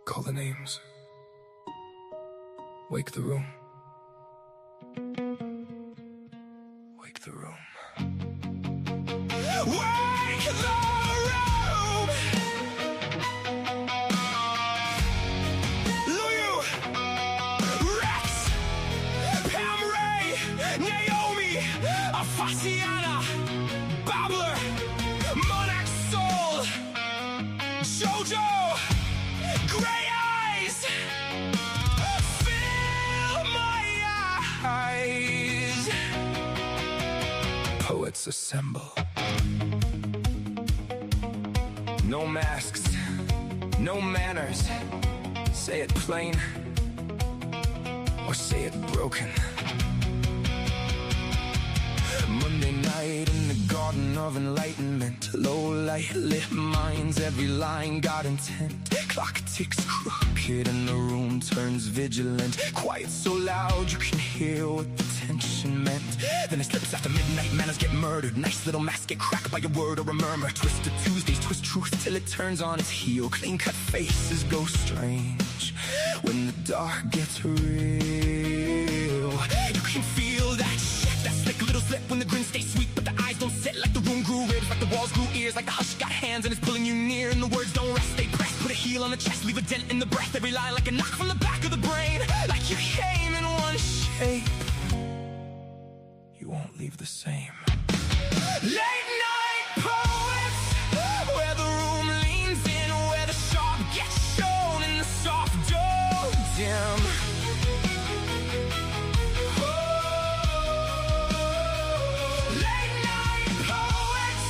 Call the names. Wake the room. Wake the room. Wake the room! Rex, Pam Ray, Naomi, Afasiana, Babbler, Monarch Soul, Jojo, Grey Eyes, fill my eyes. Poets assemble. No masks, no manners. Say it plain, or say it broken. Monday night in the garden of enlightenment. Low light lit minds, every line got intent. Clock ticks crooked and the room turns vigilant. Quiet so loud you can hear what the tension meant. Then it slips after midnight, manners get murdered. Nice little masks get cracked by a word or a murmur. Twisted Tuesdays twist truth till it turns on its heel. Clean cut faces go strange when the dark gets real. You can feel that shit, that slick little slip when the grin stays sweet, but the eyes don't sit. Like the room grew ribs, like the walls grew ears, like the hush got hands and it's pulling you near. And the words don't rest, they press. Put a heel on the chest, leave a dent in the breath. Every line like a knock from the back of the brain. Like you came in one shape, you won't leave the same. Late night poets, where the room leans in, where the sharp gets shown and the soft don't dim. Late night poets,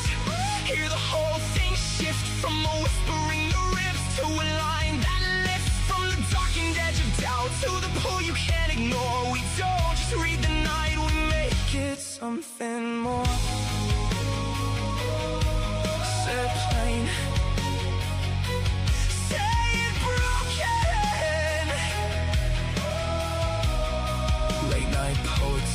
hear the whole thing shift from a whisper in the ribs to a line that lifts from the darkened edge of doubt to the pull you can't ignore. We don't just read the night, we make it something more. Say it plain, say it broken. Late night poets,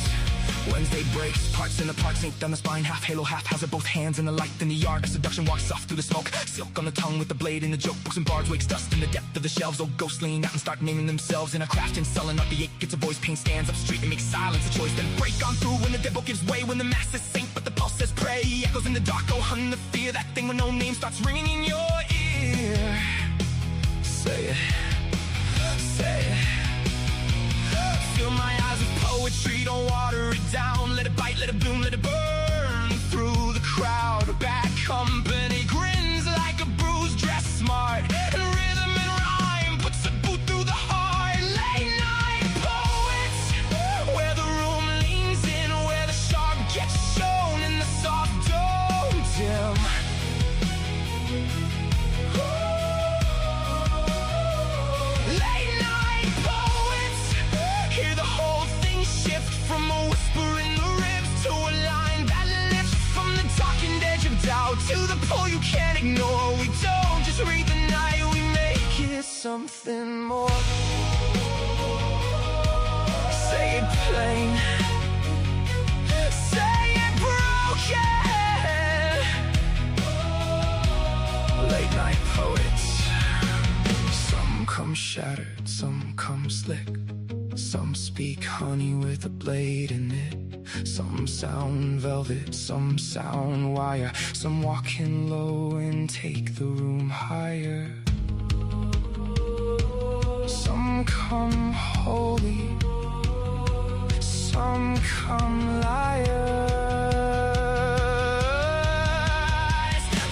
Wednesday breaks, parts in the park, sink down the spine, half halo, half hazard, both hands in the light. In the yard, seduction walks soft through the smoke, silk on the tongue with the blade in the joke. Books and bards wakes dust in the depth of the shelves. Old ghosts lean out and start naming themselves in a craft and selling out the ache. Gets a voice, pain stands up straight and makes silence a choice. Then break on through when the devil gives way, when the masses sink but the pulse says pray. Echoes in the dark, go hunt the fear, that thing with no name starts ringing in your ear. Say it, say it. Fill my eyes with poetry, don't water it down. Let it bite, let it bloom, let it burn through the crowd. Bad company grins like a bruise, dressed smart, and rhythm and rhyme puts a boot through the heart. Late night poets, where the room leans in, where the sharp gets shown and the soft don't dim. Late night poets, hear the whole thing shift from a whisper in the ribs to a line that lifts from the darkened edge of doubt to the pull you can't ignore. We don't just read the night, we make it something more. Say it plain, say it broken. Late night poets, some come shattered, some come slick. Some speak honey with a blade in it. Some sound velvet, some sound wire. Some walk in low and take the room higher. Some come holy, some come liars.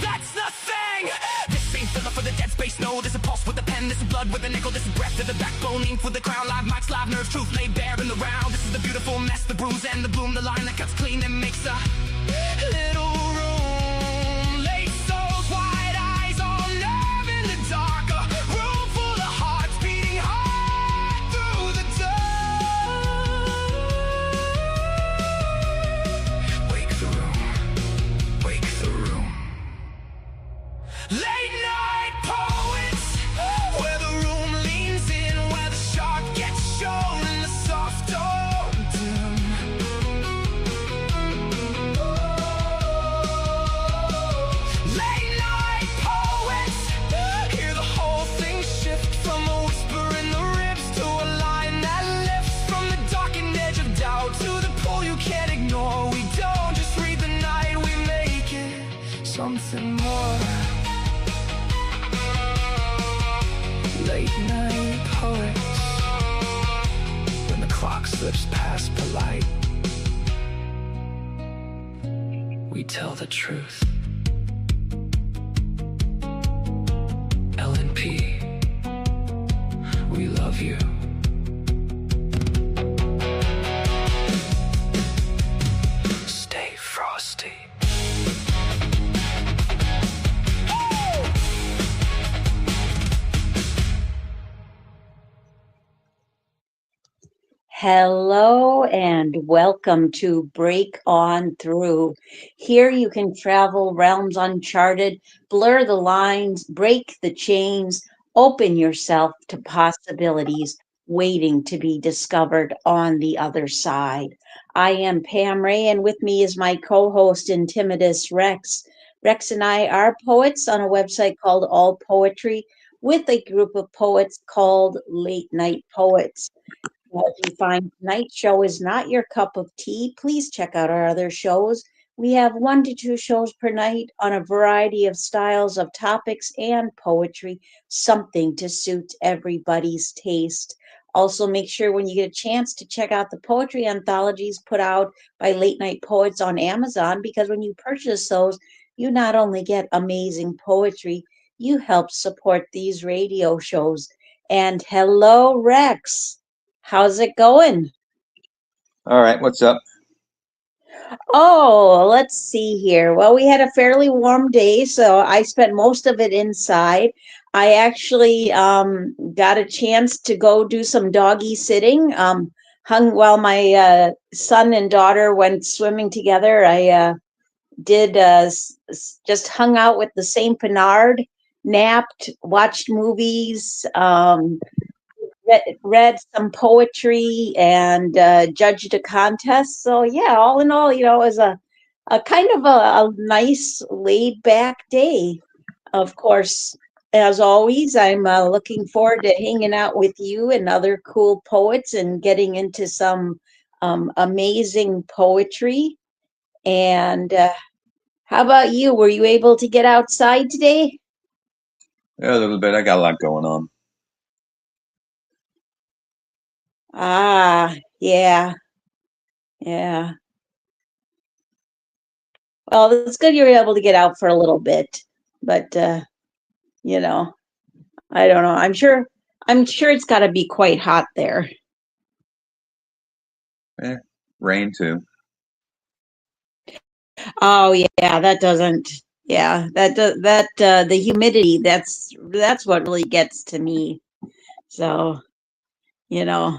That's the thing! This ain't filler for the dead space, no. There's a pulse with a pen, this is blood with a nickel. This is breath to the backbone, ink for the crown. Live mics, live nerves, truth laid bare in the round. This is the beautiful mess, the bruise and the bloom. The line that cuts clean and makes a little room. Late souls, wide eyes, all nerve in the dark. A room full of hearts beating hard through the dark. Wake the room, wake the room. Late night poets, where the room leans in, where the sharp gets shown and the soft don't dim. tell the truth. L&P, we love you. Stay frosty. Hello and welcome to Break On Through. Here you can travel realms uncharted, blur the lines, break the chains, open yourself to possibilities waiting to be discovered on the other side. I am Pam Ray, and with me is my co-host IntimidusRex. Rex and I are poets on a website called All Poetry with a group of poets called Late Night Poets. If you find tonight's show is not your cup of tea, please check out our other shows. We have 1 to 2 shows per night on a variety of styles of topics and poetry, something to suit everybody's taste. Also, make sure when you get a chance to check out the poetry anthologies put out by Late Night Poets on Amazon, because when you purchase those, you not only get amazing poetry, you help support these radio shows. And hello, Rex. How's it going? All right, what's up? Oh, let's see here. Well, we had a fairly warm day, so I spent most of it inside. I actually got a chance to go do some doggy sitting. Hung while my son and daughter went swimming together. I did just hung out with the Saint Bernard, napped, watched movies, read some poetry, and judged a contest. So yeah, all in all, it was a kind of a nice laid back day. Of course, as always, I'm looking forward to hanging out with you and other cool poets and getting into some amazing poetry. And how about you? Were you able to get outside today? Yeah, a little bit. I got a lot going on. Ah, yeah, yeah. Well, it's good you were able to get out for a little bit, but you know, I don't know. I'm sure it's got to be quite hot there. Rain too. Oh yeah, that doesn't. Yeah, the humidity. That's what really gets to me. So you know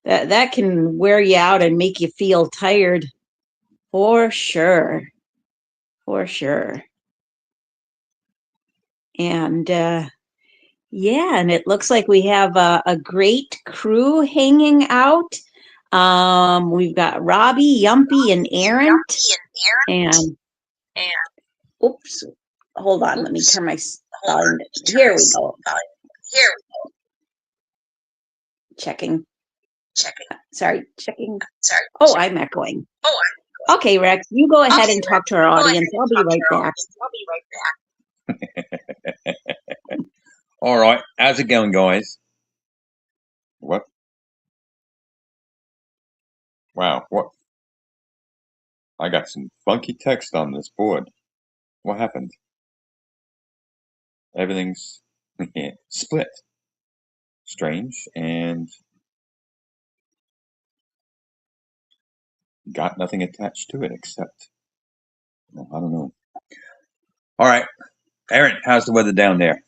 that can wear you out and make you feel tired for sure, for sure. And yeah, and it looks like we have a great crew hanging out. We've got Robbie, Yumpy, and Errant. And oops, hold on, let me turn my volume. Here we go. Checking. Sorry, checking. Oh, I'm echoing. Okay, Rex, you go ahead and talk to our audience. I'll be right back. All right, how's it going, guys? What? Wow, what? I got some funky text on this board. What happened? Everything's split. Strange, and got nothing attached to it except, well, I don't know. All right, Aaron, how's the weather down there?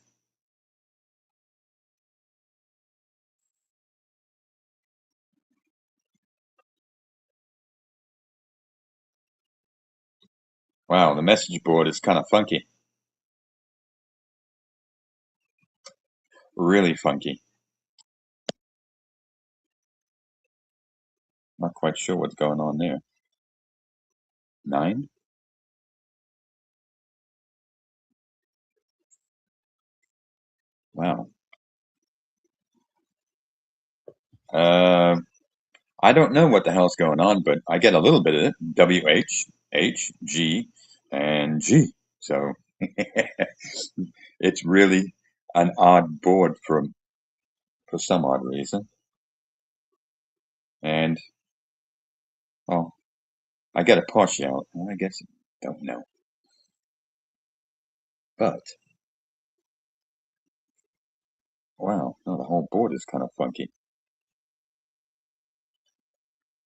Wow, the message board is kind of funky. Really funky. Not quite sure what's going on there. 9? Wow. I don't know what the hell's going on, but I get a little bit of it. W, H, H, G, and G. So it's really an odd board for some odd reason. And, oh, I get a partial. I guess Don't know. But, wow, no, the whole board is kind of funky.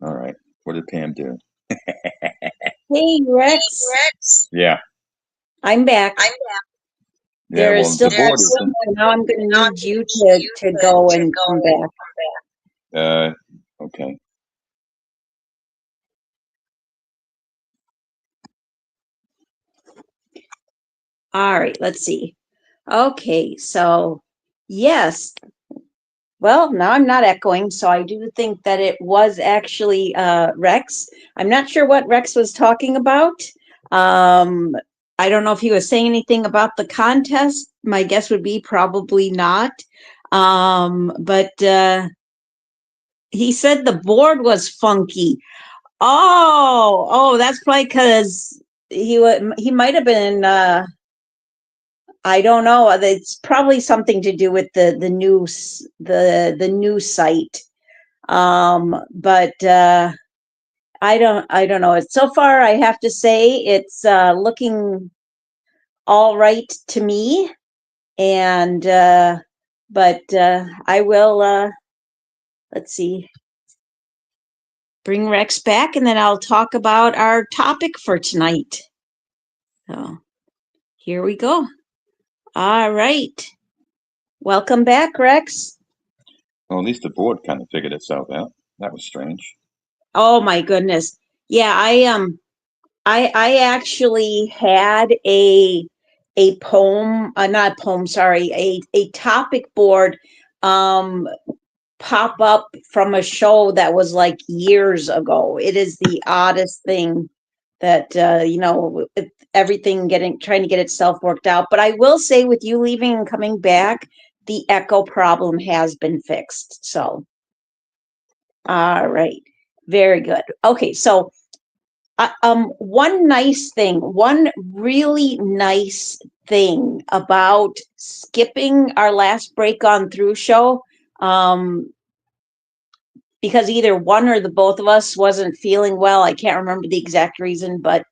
All right, what did Pam do? Hey, Rex. Yeah, I'm back. yeah, There is well, still the board echoing, isn't. so now I'm going to need you to go and come back. Okay. All right, let's see. Okay, so yes. Well, now I'm not echoing, so I do think that it was actually Rex. I'm not sure what Rex was talking about. Um, I don't know if he was saying anything about the contest. My guess would be probably not. But he said the board was funky. Oh, that's probably because he might have been I don't know. It's probably something to do with the new site. But I don't know. It's so far I have to say it's looking all right to me. And but I will let's see, bring Rex back and then I'll talk about our topic for tonight. So here we go. All right. Welcome back, Rex. Well, at least the board kind of figured itself out. That was strange. Oh my goodness. Yeah, I actually had a poem, not a poem, sorry, a topic board um pop up from a show that was like years ago. It is the oddest thing that everything trying to get itself worked out. But I will say, with you leaving and coming back, the echo problem has been fixed. So all right, very good. Okay, so one really nice thing about skipping our last break on through show, because either one or the both of us wasn't feeling well. I can't remember the exact reason, but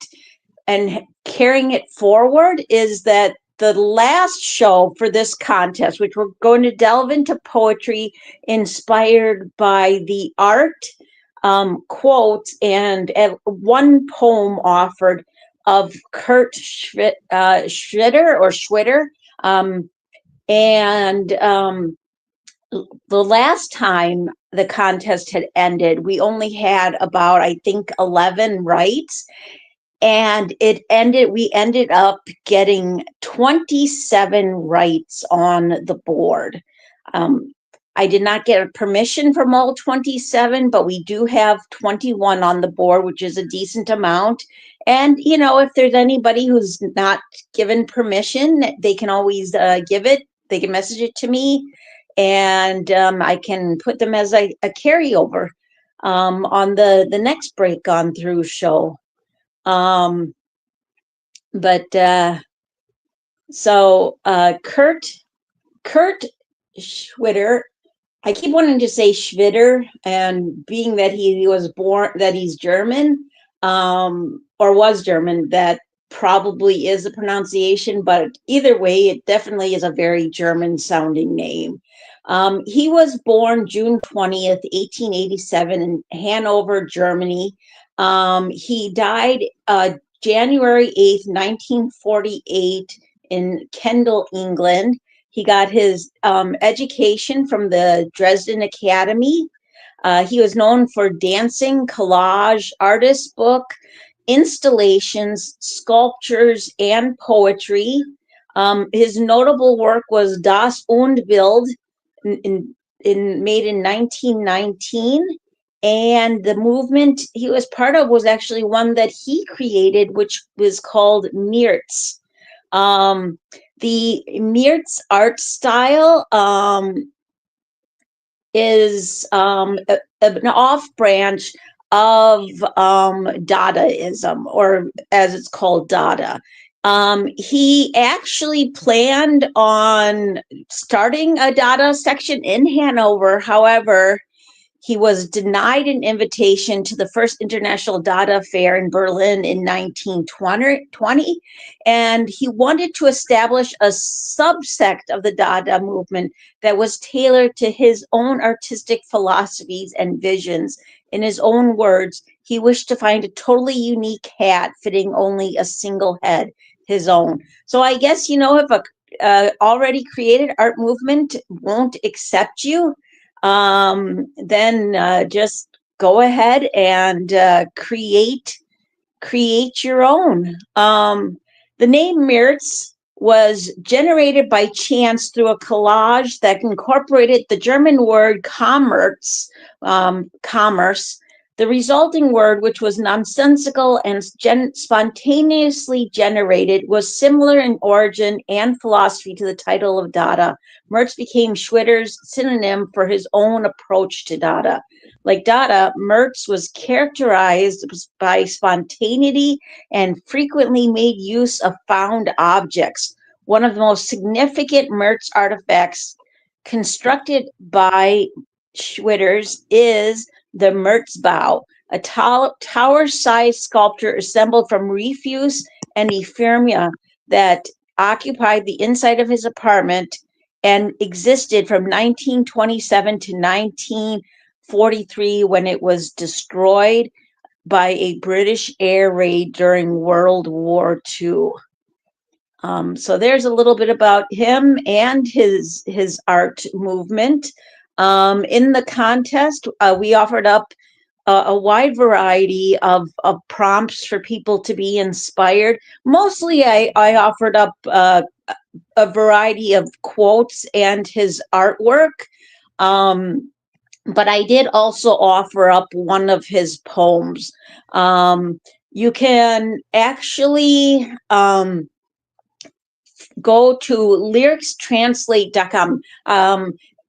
and carrying it forward is that the last show for this contest, which we're going to delve into poetry inspired by the art, quotes, and one poem offered of Kurt Schwitter. And the last time the contest had ended, we only had about, I think, 11 rights. And we ended up getting 27 rights on the board. I did not get permission from all 27, but we do have 21 on the board, which is a decent amount. And, if there's anybody who's not given permission, they can always give it. They can message it to me, and I can put them as a carryover on the next Break On Through show. But so Kurt Schwitter, I keep wanting to say Schwitter, and being that he's German, or was German, that probably is the pronunciation, but either way, it definitely is a very German sounding name. He was born June 20th, 1887 in Hanover, Germany. He died January 8th, 1948 in Kendal, England. He got his education from the Dresden Academy. He was known for dancing, collage, artist book, installations, sculptures, and poetry. His notable work was Das und Bild, made in 1919. And the movement he was part of was actually one that he created, which was called Mirz. The Mirz art style is an off branch of Dadaism, or as it's called, Dada. He actually planned on starting a Dada section in Hanover. However, He was denied an invitation to the first International Dada Fair in Berlin in 1920, and he wanted to establish a subsect of the Dada movement that was tailored to his own artistic philosophies and visions. In his own words, he wished to find a totally unique hat fitting only a single head, his own. So I guess, if a already created art movement won't accept you, then just go ahead and create your own. The name Mirtz was generated by chance through a collage that incorporated the German word commerce, commerce. The resulting word, which was nonsensical and spontaneously generated, was similar in origin and philosophy to the title of Dada. Mirtz became Schwitter's synonym for his own approach to Dada. Like Dada, Mirtz was characterized by spontaneity and frequently made use of found objects. One of the most significant Mirtz artifacts constructed by Schwitters is the Mirtzbau, a tower-sized sculpture assembled from refuse and ephemera that occupied the inside of his apartment and existed from 1927 to 1943 when it was destroyed by a British air raid during World War II. So there's a little bit about him and his art movement. In the contest, we offered up a wide variety of prompts for people to be inspired. Mostly I offered up a variety of quotes and his artwork. But I did also offer up one of his poems. You can actually go to lyricstranslate.com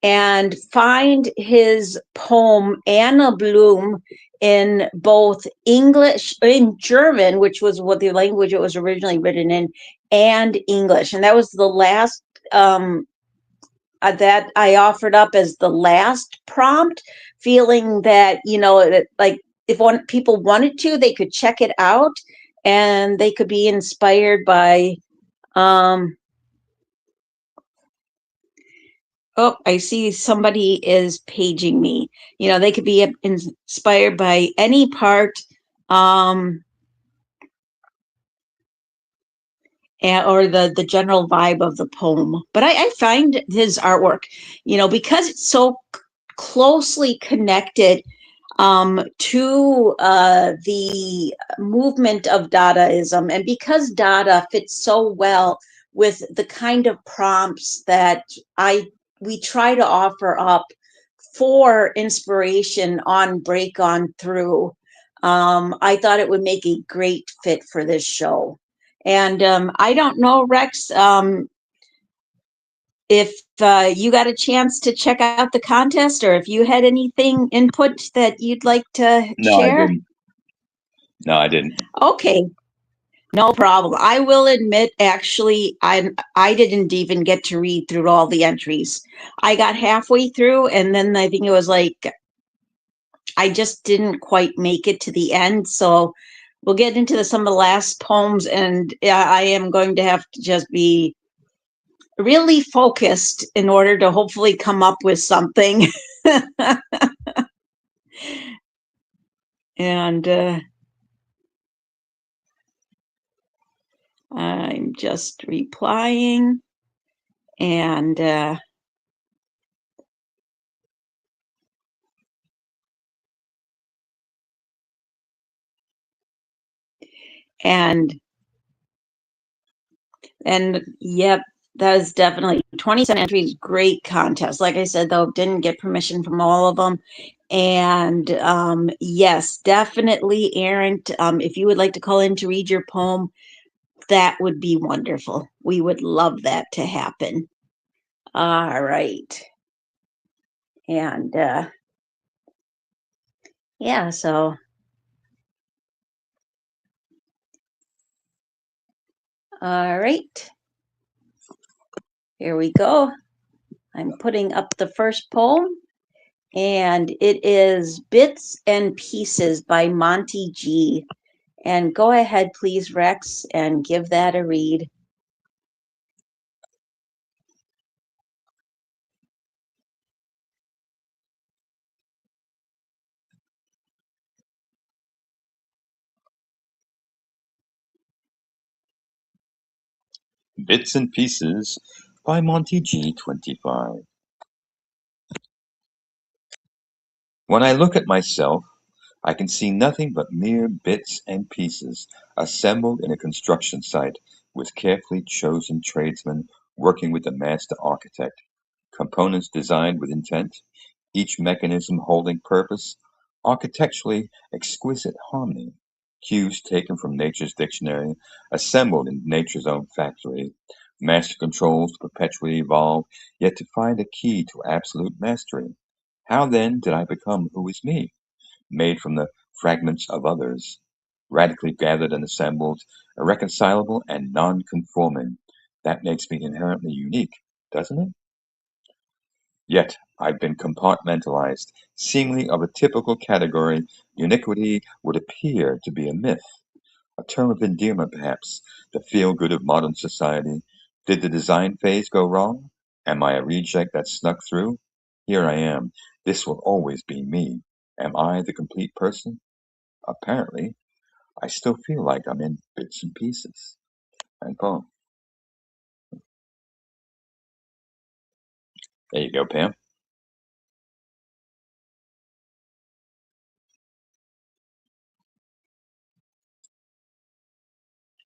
and find his poem Anna Bloom in both English, in German, which was what the language it was originally written in, and English. And that was the last that I offered up as the last prompt, feeling that, like if people wanted to, they could check it out and they could be inspired by oh, I see somebody is paging me. They could be inspired by any part, or the general vibe of the poem. But I find his artwork, because it's so closely connected to the movement of Dadaism, and because Dada fits so well with the kind of prompts that we try to offer up for inspiration on Break On Through, I thought it would make a great fit for this show. And I don't know, Rex, if you got a chance to check out the contest, or if you had anything input that you'd like to share. No, I didn't. Okay, no problem. I will admit, actually, I didn't even get to read through all the entries. I got halfway through, and then I think it was like I just didn't quite make it to the end. So we'll get into some of the last poems, and I am going to have to just be really focused in order to hopefully come up with something. And I'm just replying, and yep, that is definitely 27 entries. Great contest. Like I said, though, didn't get permission from all of them. And yes, definitely, Aaron, if you would like to call in to read your poem, that would be wonderful. We would love that to happen. All right. And yeah, so all right. Here we go. I'm putting up the first poem, And it is Bits and Pieces by Monty G. And go ahead, please, Rex, and give that a read. Bits and Pieces by Monty G25. When I look at myself, I can see nothing but mere bits and pieces assembled in a construction site with carefully chosen tradesmen working with the master architect, components designed with intent, each mechanism holding purpose, architecturally exquisite harmony, cues taken from nature's dictionary, assembled in nature's own factory, master controls to perpetually evolve, yet to find a key to absolute mastery. How then did I become who is me? Made from the fragments of others, radically gathered and assembled, irreconcilable and non-conforming. That makes me inherently unique, doesn't it? Yet I've been compartmentalized, seemingly of a typical category. Uniquity would appear to be a myth, a term of endearment perhaps, the feel-good of modern society. Did the design phase go wrong? Am I a reject that snuck through? Here I am. This will always be me. Am I the complete person? Apparently, I still feel like I'm in bits and pieces. And boom. There you go, Pam.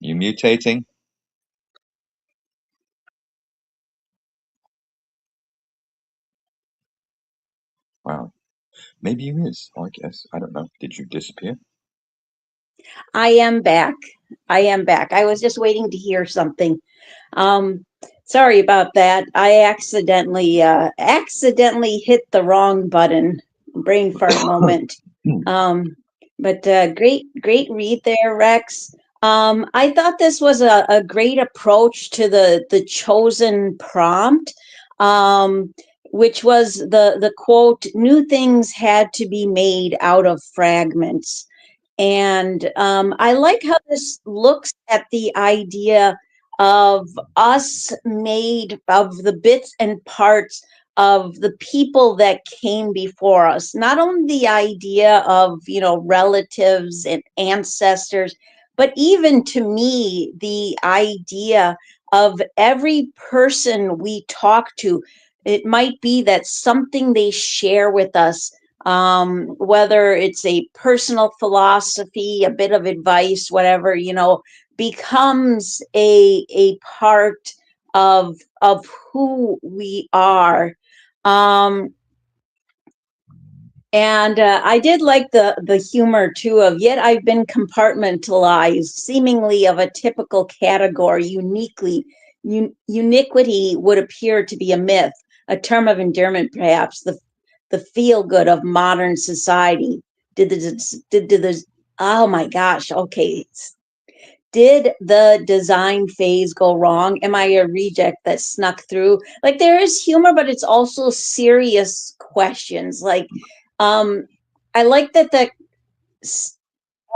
You mutating? Wow. Maybe you is, I guess. I don't know. Did you disappear? I am back. I am back. I was just waiting to hear something. Um, Sorry about that. I accidentally hit the wrong button. Brain fart moment. Hmm. Um, but great read there, Rex. I thought this was a great approach to the chosen prompt, um, which was the quote, "New things had to be made out of fragments." And I like how this looks at the idea of us made of the bits and parts of the people that came before us. Not only the idea of, relatives and ancestors, but even to me, the idea of every person we talk to. It might be that something they share with us, whether it's a personal philosophy, a bit of advice, whatever, becomes a part of who we are. Um, and I did like the humor too of yet I've been compartmentalized, seemingly of a typical category, uniquely. Uniquity would appear to be a myth, a term of endearment, perhaps the feel good of modern society. Did the oh my gosh, okay, did the design phase go wrong? Am I a reject that snuck through? Like there is humor, but it's also serious questions. Like, I like that the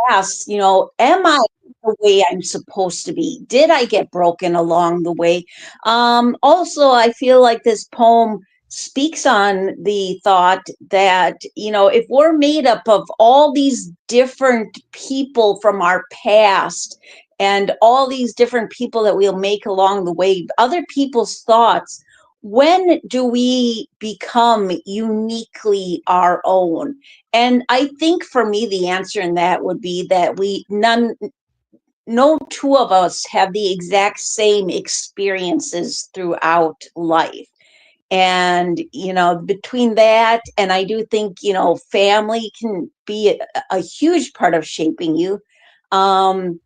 asks, am I the way I'm supposed to be? Did I get broken along the way? Also, I feel like this poem speaks on the thought that, if we're made up of all these different people from our past and all these different people that we'll make along the way, other people's thoughts, when do we become uniquely our own? And I think for me, the answer in that would be that no two of us have the exact same experiences throughout life. And, between that, and I do think, family can be a huge part of shaping you. Um,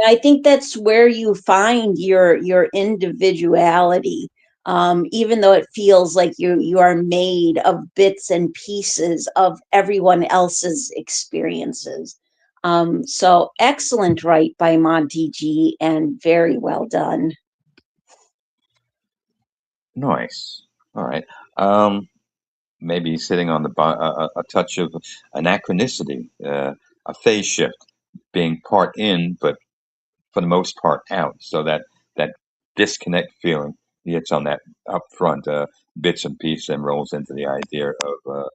I think that's where you find your individuality. Even though it feels like you are made of bits and pieces of everyone else's experiences. So excellent write by Monty G and very well done. Nice. All right. Um, maybe sitting on a touch of anachronicity, a phase shift, being part in, but for the most part out. So that disconnect feeling hits on that upfront bits and pieces and rolls into the idea of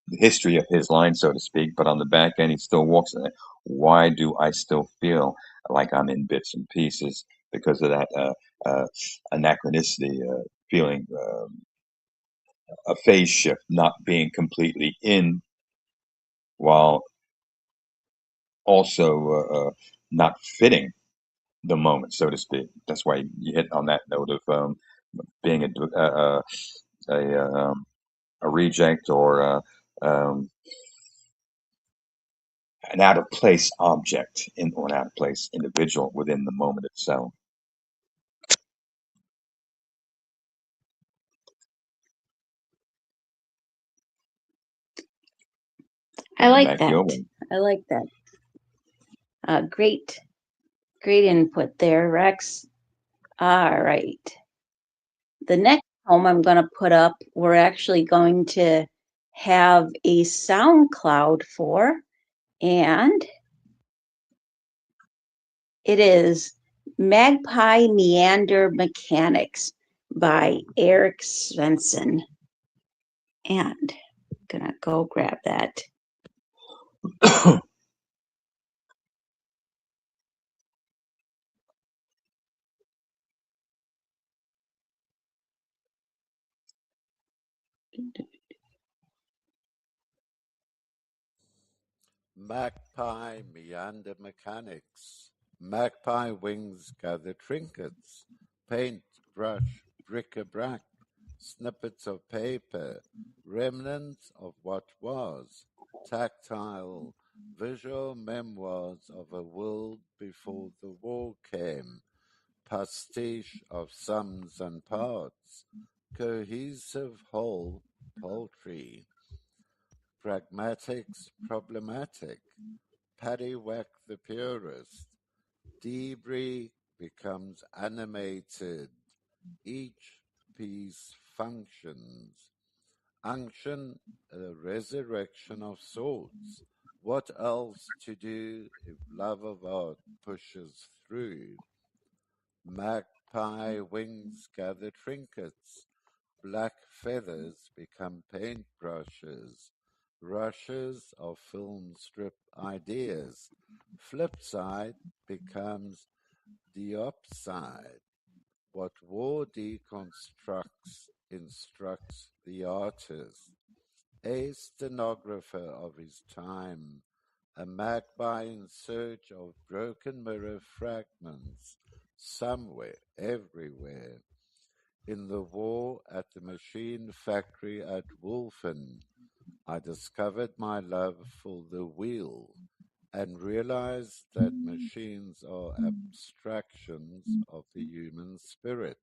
the history of his line, so to speak. But on the back end, he still walks in it. Why do I still feel like I'm in bits and pieces because of that uh, anachronicity feeling, a phase shift, not being completely in while also not fitting the moment, so to speak. That's why you hit on that note of being a reject or an out of place object in or an out of place individual within the moment itself. I like Back your that. way. I like that. Great, great input there, Rex. All right. The next home I'm going to put up, we're actually going to have a sound cloud for, and it is Magpie Meander Mechanics by Eric Svensson. And I'm going to go grab that. Magpie meander mechanics. Magpie wings gather trinkets, paint, brush, bric-a-brac, snippets of paper, remnants of what was, tactile, visual memoirs of a world before the war came, pastiche of sums and parts, cohesive whole poultry, pragmatics problematic, paddywhack the purist, debris becomes animated, each piece functions, unction a resurrection of sorts. What else to do if love of art pushes through? Magpie wings gather trinkets, black feathers become paintbrushes, rushes of film strip ideas. Flip side becomes diopside. What war deconstructs instructs the artist. A stenographer of his time, a magpie in search of broken mirror fragments, somewhere, everywhere. In the war at the machine factory at Wolfen, I discovered my love for the wheel and realized that machines are abstractions of the human spirit.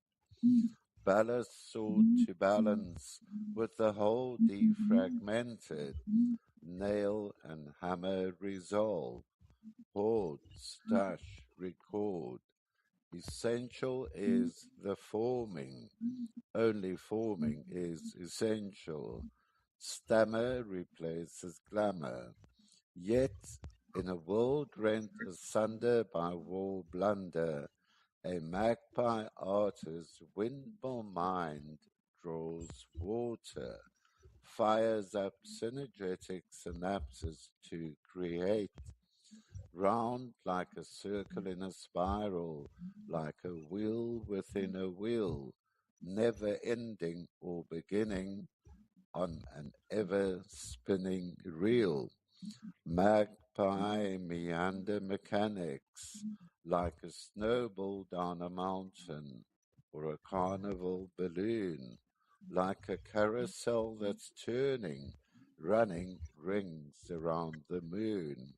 Ballast sought to balance with the whole defragmented, nail and hammer resolve, hoard, stash, record. Essential is the forming. Only forming is essential. Stammer replaces glamour. Yet, in a world rent asunder by war blunder, a magpie artist's windmill mind draws water, fires up synergetic synapses to create, round like a circle in a spiral, like a wheel within a wheel, never ending or beginning on an ever spinning reel. Magpie meander mechanics, like a snowball down a mountain or a carnival balloon, like a carousel that's turning, running rings around the moon.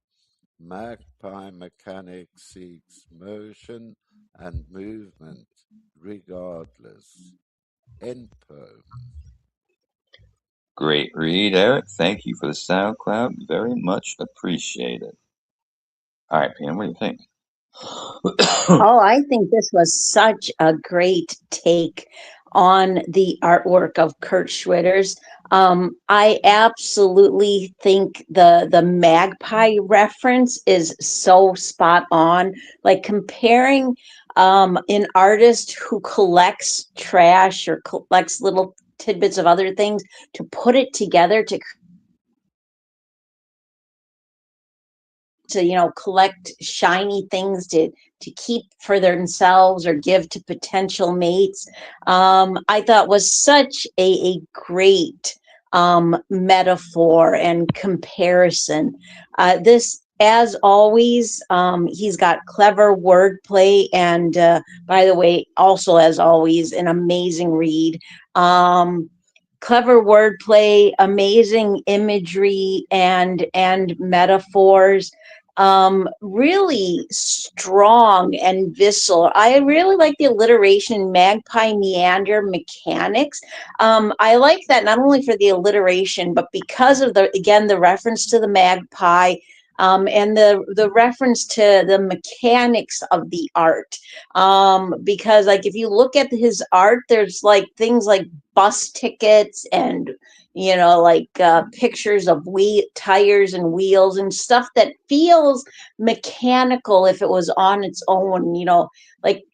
Magpie mechanics seeks motion and movement regardless. End poem. Great read, Eric. Thank you for the SoundCloud. Very much appreciated. All right, Pam, what do you think? Oh, I think this was such a great take on the artwork of Kurt Schwitter's. I absolutely think the magpie reference is so spot on. Like comparing an artist who collects trash or collects little tidbits of other things to put it together to collect shiny things to keep for themselves or give to potential mates. I thought was such a great metaphor and comparison. This, as always, he's got clever wordplay, and by the way, also as always, an amazing read. Clever wordplay, amazing imagery and metaphors, really strong and visceral. I really like the alliteration magpie meander mechanics. I like that not only for the alliteration, but because of the reference to the magpie. And the reference to the mechanics of the art, because like if you look at his art, there's like things like bus tickets and like pictures of tires and wheels and stuff that feels mechanical if it was on its own. Like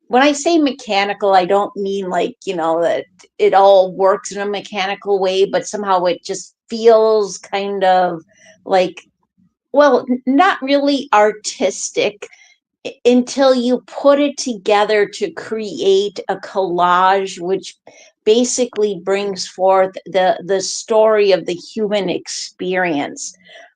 when I say mechanical, I don't mean like that it all works in a mechanical way, but somehow it just feels kind of like, well, not really artistic until you put it together to create a collage, which basically brings forth the story of the human experience.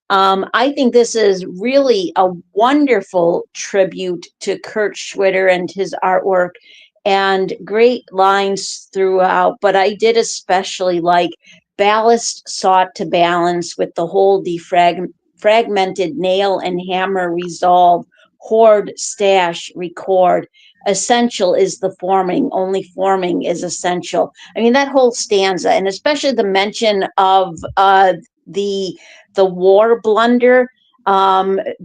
I think this is really a wonderful tribute to Kurt Schwitter and his artwork, and great lines throughout. But I did especially like ballast sought to balance with the whole fragmented nail and hammer resolve, hoard, stash, record. Essential is the forming, only forming is essential. I mean, that whole stanza, and especially the mention of the the war blunder,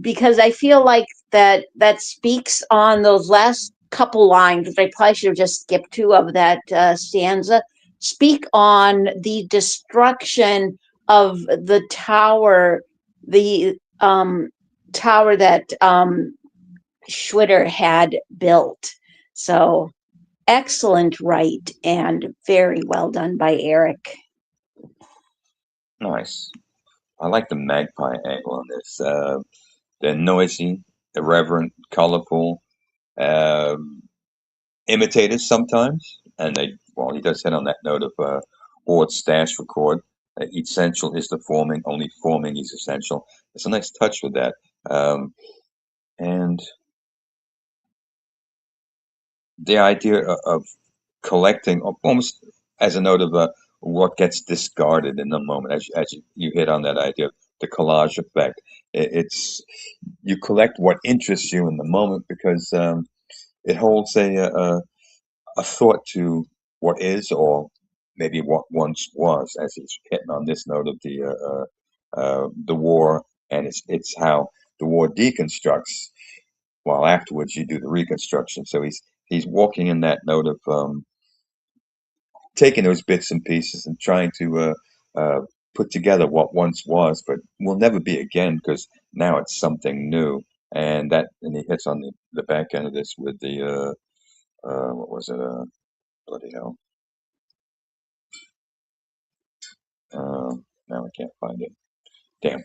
because I feel like that speaks on those last couple lines, which I probably should have just skipped to of that stanza, speak on the destruction of the tower, the tower that Schwitter had built. So excellent right and very well done by Eric. Nice. I like the magpie angle on this. They're noisy, irreverent, colorful, um, imitators sometimes, and he does hit on that note of hoard, stash, record. Essential is the forming, only forming is essential. It's a nice touch with that. And the idea of collecting almost as a note of what gets discarded in the moment, as you hit on that idea of the collage effect. It's you collect what interests you in the moment because it holds a thought to what is or maybe what once was, as he's hitting on this note of the war, and it's how the war deconstructs while afterwards you do the reconstruction. So he's walking in that note of taking those bits and pieces and trying to uh, put together what once was, but will never be again because now it's something new. And he hits on the back end of this with the what was it? Bloody hell! Now I can't find it. Damn!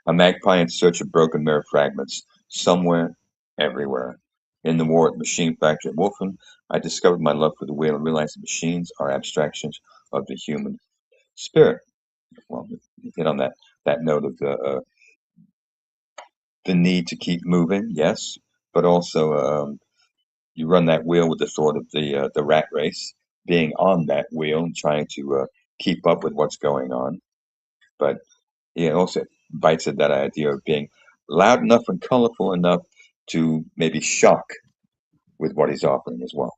A magpie in search of broken mirror fragments somewhere, everywhere. In the war at the machine factory at Wolfen, I discovered my love for the wheel and realized that machines are abstractions of the human spirit. Well, you hit on that note of the need to keep moving, yes, but also you run that wheel with the thought of the rat race, being on that wheel and trying to keep up with what's going on. But he also bites at that idea of being loud enough and colorful enough to maybe shock with what he's offering as well.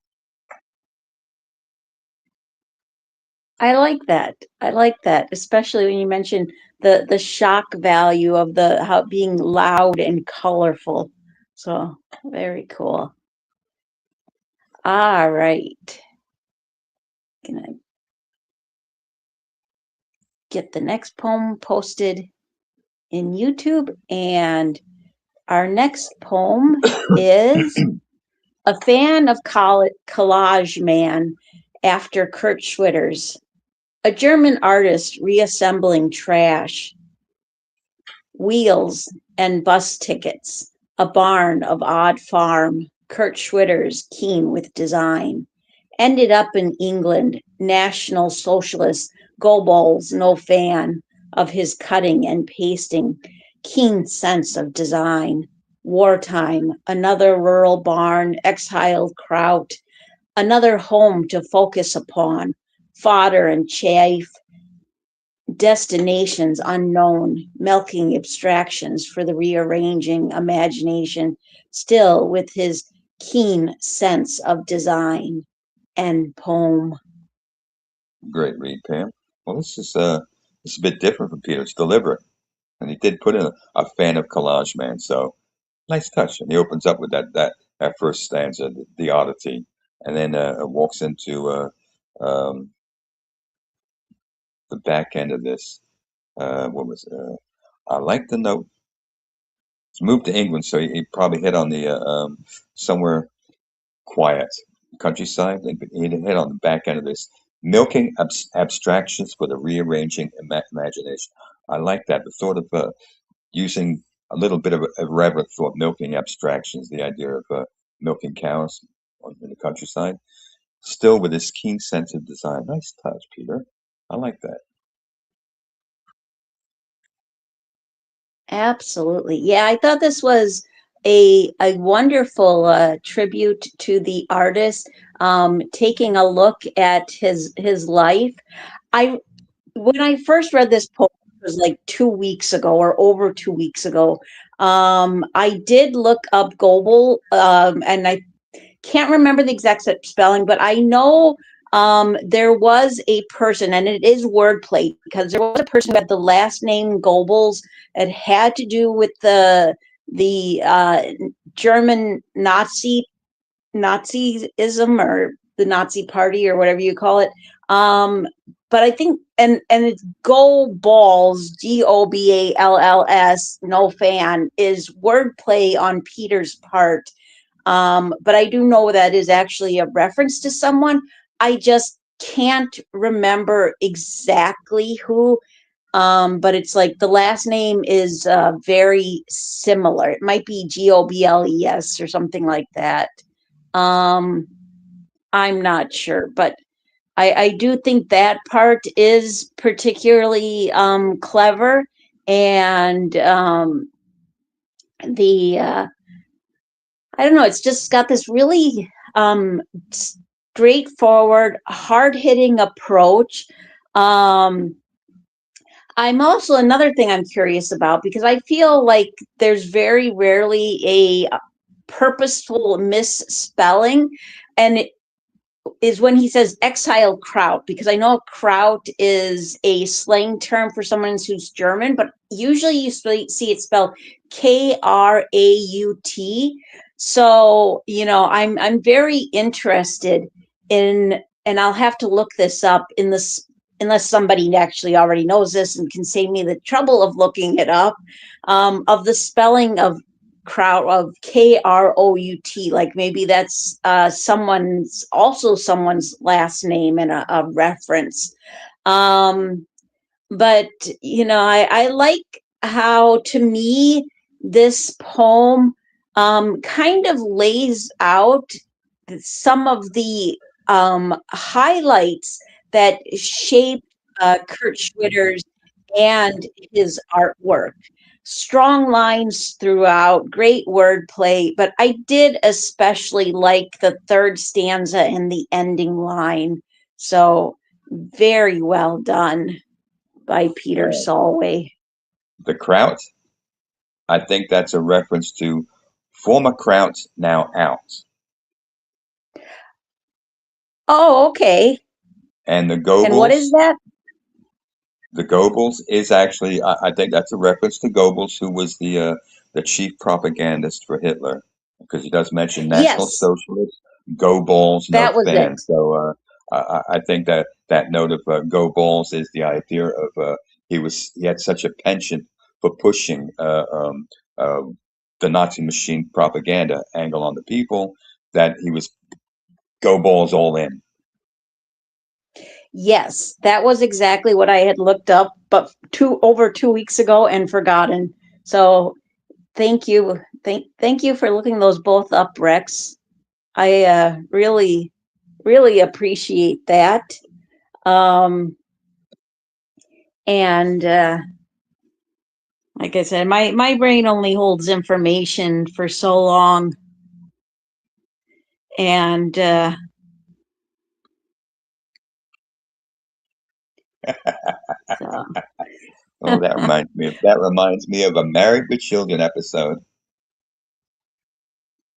I like that. I like that, especially when you mention the shock value of the how being loud and colorful. So very cool. All right. Gonna get the next poem posted in YouTube, and our next poem is A Fan of Collage Man after Kurt Schwitter's. A German artist reassembling trash, wheels and bus tickets, a barn of odd farm, Kurt Schwitter's keen with design. Ended up in England, National Socialist, Goebbels no fan of his cutting and pasting, keen sense of design. Wartime, another rural barn, exiled kraut, another home to focus upon, fodder and chaff, destinations unknown, milking abstractions for the rearranging imagination, still with his keen sense of design. End poem. Great read, Pam. Well, this is a bit different from Peter. It's deliberate, and he did put in a fan of Collage Man. So nice touch. And he opens up with that first stanza, the oddity, and then walks into the back end of this. What was it? I like the note. He's moved to England, so he probably hit on the somewhere quiet countryside. And he hit on the back end of this, milking abstractions for the rearranging imagination. I like that. The thought of using a little bit of irreverent thought, milking abstractions, the idea of milking cows in the countryside, still with this keen sense of design. Nice touch, Peter. I like that. Absolutely. Yeah, I thought this was a wonderful tribute to the artist, taking a look at his life. I When I first read this poem, it was like 2 weeks ago or over 2 weeks ago. I did look up Goebel, and I can't remember the exact spelling, but I know there was a person, and it is wordplay because there was a person who had the last name Goebbels. It had to do with the German Nazism or the Nazi Party or whatever you call it. But I think and it's Go Balls, Goballs, no fan, is wordplay on Peter's part. But I do know that is actually a reference to someone. I just can't remember exactly who. But it's like the last name is very similar. It might be Gobles or something like that. Um, I'm not sure, but I do think that part is particularly clever, and the I don't know, it's just got this really straightforward, hard-hitting approach. Um, I'm also another thing I'm curious about because I feel like there's very rarely a purposeful misspelling, and it is when he says exiled kraut, because I know kraut is a slang term for someone who's German, but usually you see it spelled Kraut. So, I'm very interested in, and I'll have to look this up in this, unless somebody actually already knows this and can save me the trouble of looking it up, of the spelling of kraut, of Krout, like maybe that's someone's last name and a reference. But I like how, to me, this poem kind of lays out some of the highlights that shaped Kurt Schwitter's and his artwork. Strong lines throughout, great wordplay, but I did especially like the third stanza and the ending line. So very well done by Peter Solway. The kraut, I think that's a reference to former kraut, now out. Oh, okay. And the And what is Goebbels, that? the Goebbels is actually, I think that's a reference to Goebbels, who was the chief propagandist for Hitler, because he does mention National Yes, Socialist, Goebbels, no that was it. fan. So I think that that note of "Go Balls" is the idea of he had such a penchant for pushing uh, the Nazi machine propaganda angle on the people that he was go balls all in. Yes, that was exactly what I had looked up, but over 2 weeks ago and forgotten. So thank you, thank you for looking those both up, Rex. I really appreciate that. Um, and like I said, my brain only holds information for so long, and so. Oh, that reminds me of a Married with Children episode.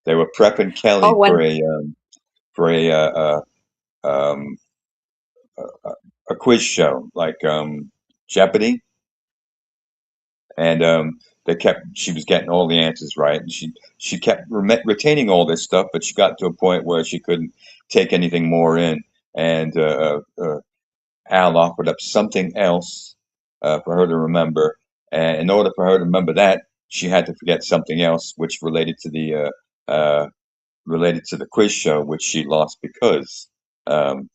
They were prepping Oh, Kelly when for um, a quiz show like Jeopardy, and she was getting all the answers right, and she kept retaining all this stuff, but she got to a point where she couldn't take anything more in, and Al offered up something else for her to remember, and in order for her to remember that, she had to forget something else, which related to the quiz show, which she lost because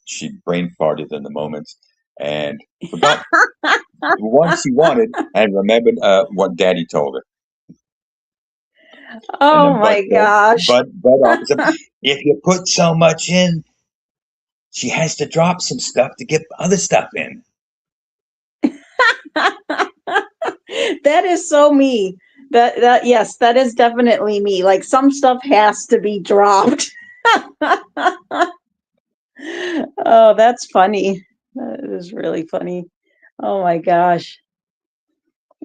she brain farted in the moment and forgot the one she wanted and remembered what Daddy told her. And oh then my gosh. Bud offers up, if you put so much in, she has to drop some stuff to get other stuff in. That is so me. That yes, that is definitely me. Like some stuff has to be dropped. Oh, that's funny. That is really funny. Oh my gosh.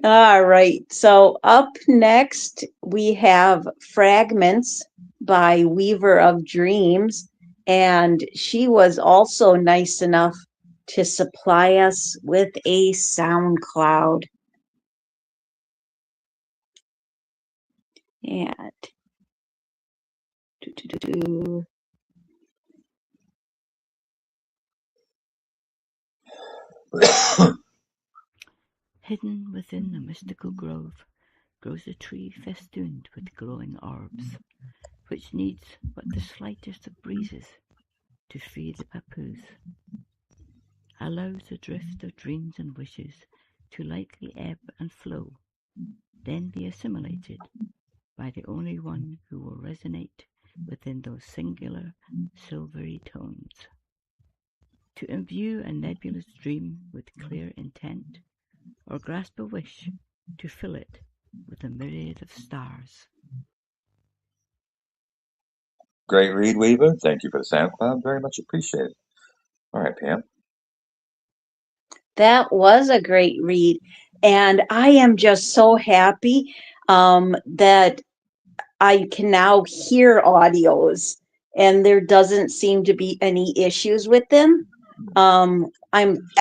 All right. So up next we have Fragments by Weaver of Dreams, and she was also nice enough to supply us with a SoundCloud. And do. Hidden within a mystical grove grows a tree festooned with glowing orbs, which needs but the slightest of breezes to free the papoose. Allows the drift of dreams and wishes to lightly ebb and flow, then be assimilated by the only one who will resonate within those singular silvery tones. To imbue a nebulous dream with clear intent, or grasp a wish to fill it with a myriad of stars. Great read, Weaver. Thank you for the SoundCloud. Very much appreciated. All right, Pam. That was a great read. And I am just so happy that I can now hear audios and there doesn't seem to be any issues with them. I'm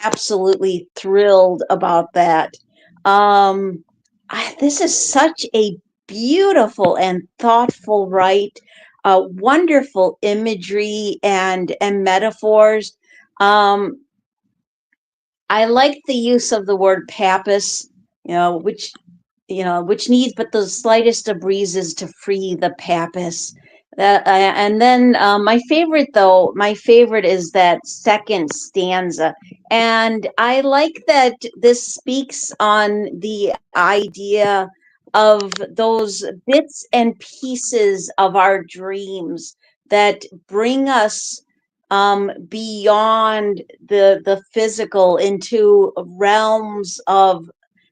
absolutely thrilled about that. This is such a beautiful and thoughtful write, wonderful imagery and metaphors. Um, I like the use of the word pappus, which needs but the slightest of breezes to free the pappus. And then my favorite is that second stanza. And I like that this speaks on the idea of those bits and pieces of our dreams that bring us beyond the physical into realms of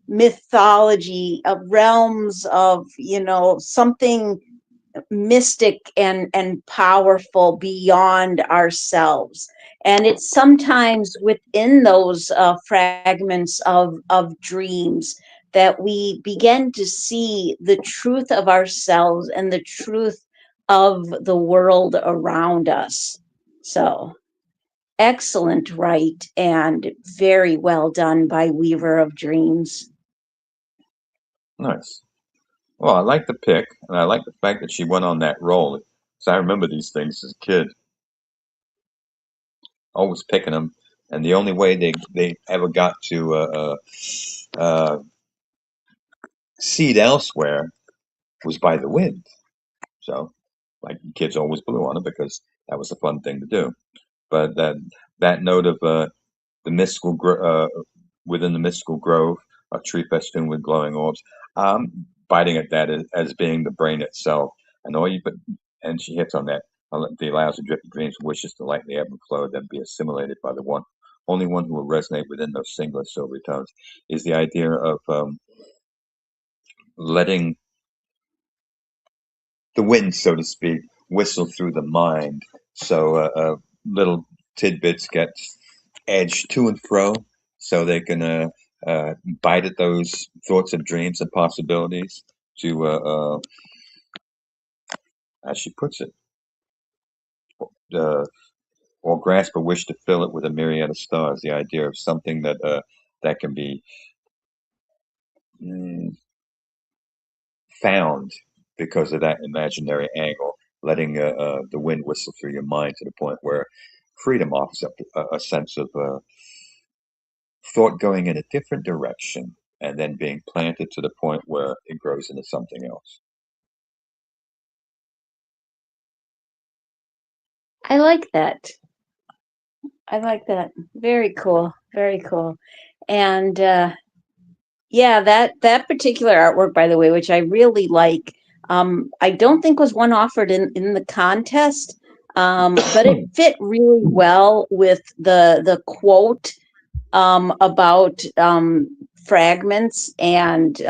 mythology, of realms of something mystic and powerful beyond ourselves. And it's sometimes within those fragments of dreams that we begin to see the truth of ourselves and the truth of the world around us. So excellent write and very well done by Weaver of Dreams. Nice. Well, I like the pick, and I like the fact that she went on that roll. Because I remember these things as a kid. always picking them, and the only way they ever got to seed elsewhere was by the wind. So, like, kids always blew on it because that was a fun thing to do. But that note of the mystical within the mystical grove, a tree festooned with glowing orbs. Biting at that as being the brain itself, and all you but and she hits on that. The allows the drifting dreams wishes to lightly ebb and flow, then be assimilated by the one, only one who will resonate within those singular silvery tones. Is the idea of letting the wind, so to speak, whistle through the mind, so little tidbits get edged to and fro, so they can bite at those thoughts of dreams and possibilities to, as she puts it, uh, or grasp a wish to fill it with a myriad of stars. The idea of something that can be mm, found because of that imaginary angle, letting the wind whistle through your mind to the point where freedom offers up a sense of thought going in a different direction and then being planted to the point where it grows into something else. I like that. I like that. Very cool. Very cool. And yeah, that particular artwork, by the way, which I really like, I don't think was one offered in the contest, but it fit really well with the quote about fragments and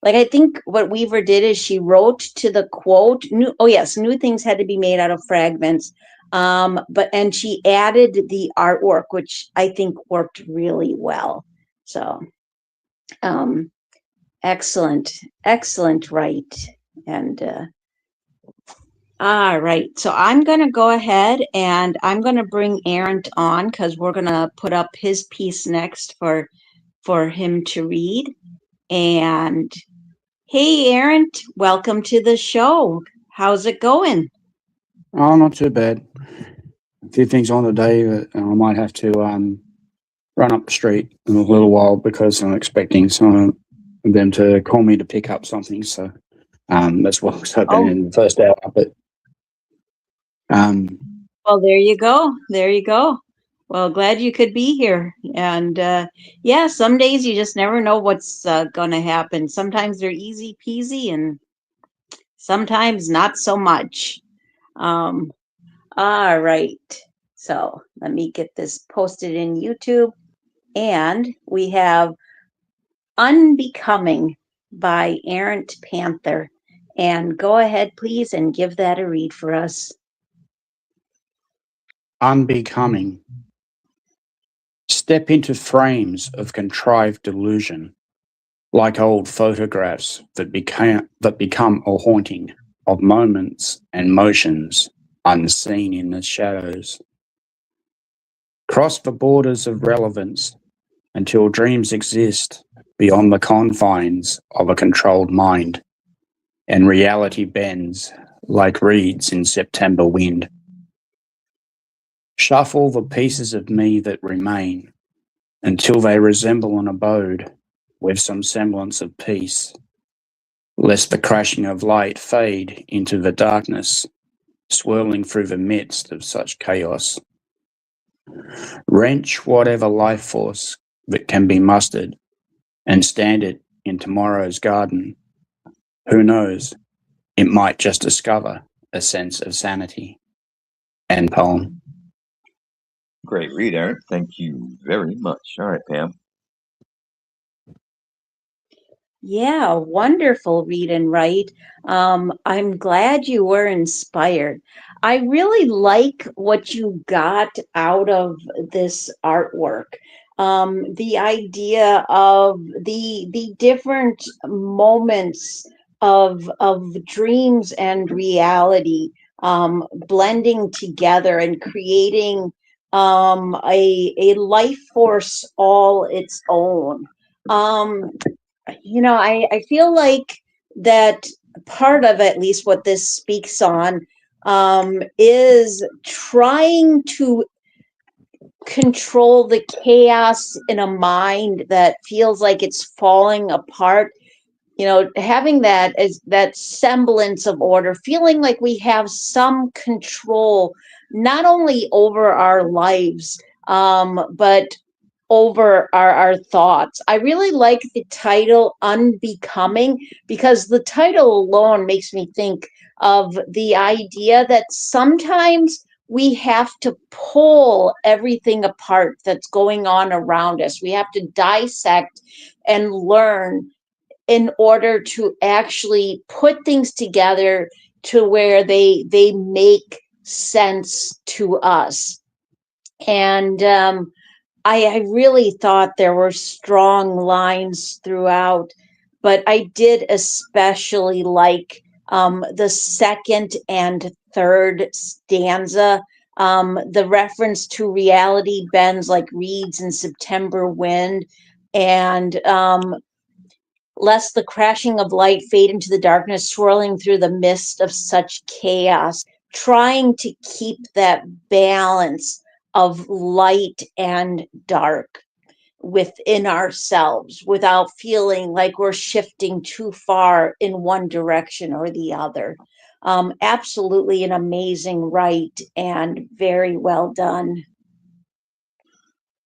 like I think what Weaver did is she wrote to the quote new things had to be made out of fragments, but and she added the artwork, which I think worked really well. So um excellent, right. And all right, so I'm going to go ahead and I'm going to bring Aaron on because we're going to put up his piece next for him to read. And hey, Aaron, welcome to the show. How's it going? Oh, not too bad. A few things on today that I might have to run up the street in a little while because I'm expecting some of them to call me to pick up something. So that's what I was hoping in the first hour. But well, there you go. There you go. Well, glad you could be here. And yeah, some days you just never know what's going to happen. Sometimes they're easy peasy and sometimes not so much. All right. So let me get this posted in YouTube. And we have Unbecoming by Errant Panther. And go ahead, please, and give that a read for us. Unbecoming. Step into frames of contrived delusion, like old photographs that become a haunting of moments and motions unseen in the shadows. Cross the borders of relevance until dreams exist beyond the confines of a controlled mind, and reality bends like reeds in September wind. Shuffle the pieces of me that remain until they resemble an abode with some semblance of peace, lest the crashing of light fade into the darkness, swirling through the midst of such chaos. Wrench whatever life force that can be mustered and stand it in tomorrow's garden. Who knows? It might just discover a sense of sanity. End poem. Great read, Aaron. Thank you very much. All right, Pam. Yeah, wonderful read and write. I'm glad you were inspired. I really like what you got out of this artwork. The idea of the different moments of dreams and reality blending together and creating a life force all its own. Um, I feel like that part of at least what this speaks on is trying to control the chaos in a mind that feels like it's falling apart. Having that as that semblance of order, feeling like we have some control, not only over our lives, but over our thoughts. I really like the title Unbecoming, because the title alone makes me think of the idea that sometimes we have to pull everything apart that's going on around us. We have to dissect and learn in order to actually put things together to where they make sense to us. And I really thought there were strong lines throughout, but I did especially like the second and third stanza. The reference to reality bends like reeds in September wind, and lest the crashing of light fade into the darkness, swirling through the mist of such chaos, trying to keep that balance of light and dark within ourselves without feeling like we're shifting too far in one direction or the other. Absolutely an amazing write and very well done.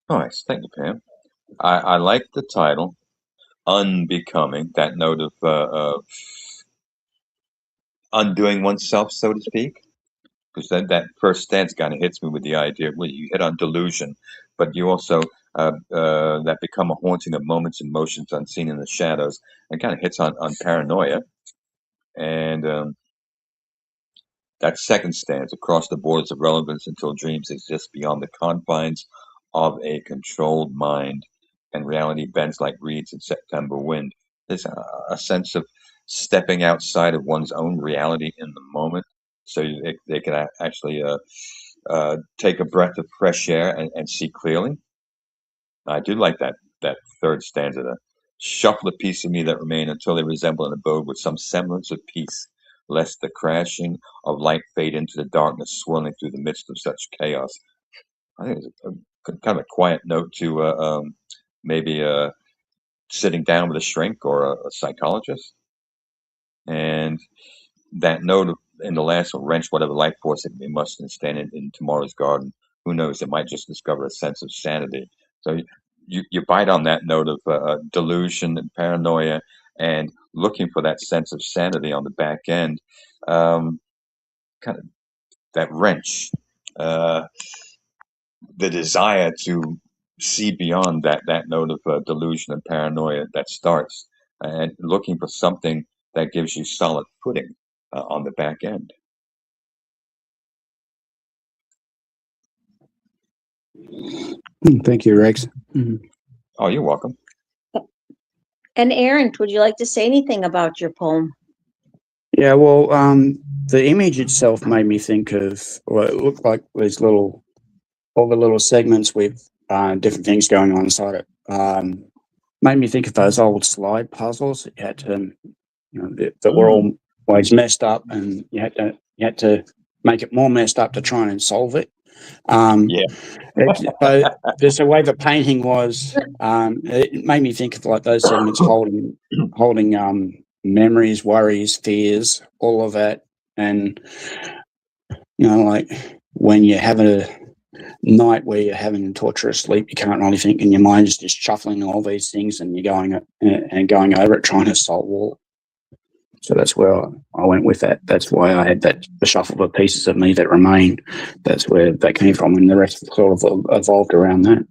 Nice, thank you, Pam. I like the title, Unbecoming, that note of undoing oneself, so to speak. Because then that first stance kind of hits me with the idea, well, you hit on delusion, but you also that become a haunting of moments and motions unseen in the shadows, and kind of hits on paranoia. And that second stanza, across the borders of relevance until dreams exist beyond the confines of a controlled mind, and reality bends like reeds in September wind. There's a sense of stepping outside of one's own reality in the moment, so they can actually take a breath of fresh air and see clearly. I do like that third stanza. To shuffle the piece of me that remain until they resemble an abode with some semblance of peace, lest the crashing of light fade into the darkness, swirling through the midst of such chaos. I think it's kind of a quiet note to maybe sitting down with a shrink or a psychologist, and that note in the last will wrench whatever life force it must stand in tomorrow's garden. Who knows? It might just discover a sense of sanity. So you bite on that note of delusion and paranoia, and looking for that sense of sanity on the back end. Kind of that wrench, uh, the desire to see beyond that note of delusion and paranoia that starts, and looking for something that gives you solid footing on the back end. Thank you, Rex. Mhm. Oh, you're welcome. And Aaron, would you like to say anything about your poem? Yeah, well, the image itself made me think of, well, it looked like these all the little segments with different things going on inside it. Made me think of those old slide puzzles that you had to, that were always messed up, and you had to make it more messed up to try and solve it. Yeah. But there's the way the painting was. It made me think of like those segments holding memories, worries, fears, all of that, and like when you have a night where you're having a torturous sleep, you can't really think, and your mind is just shuffling all these things, and you're going over it, trying to solve all. So that's where I went with that. That's why I had the shuffle of pieces of me that remain. That's where that came from, and the rest sort of evolved around that.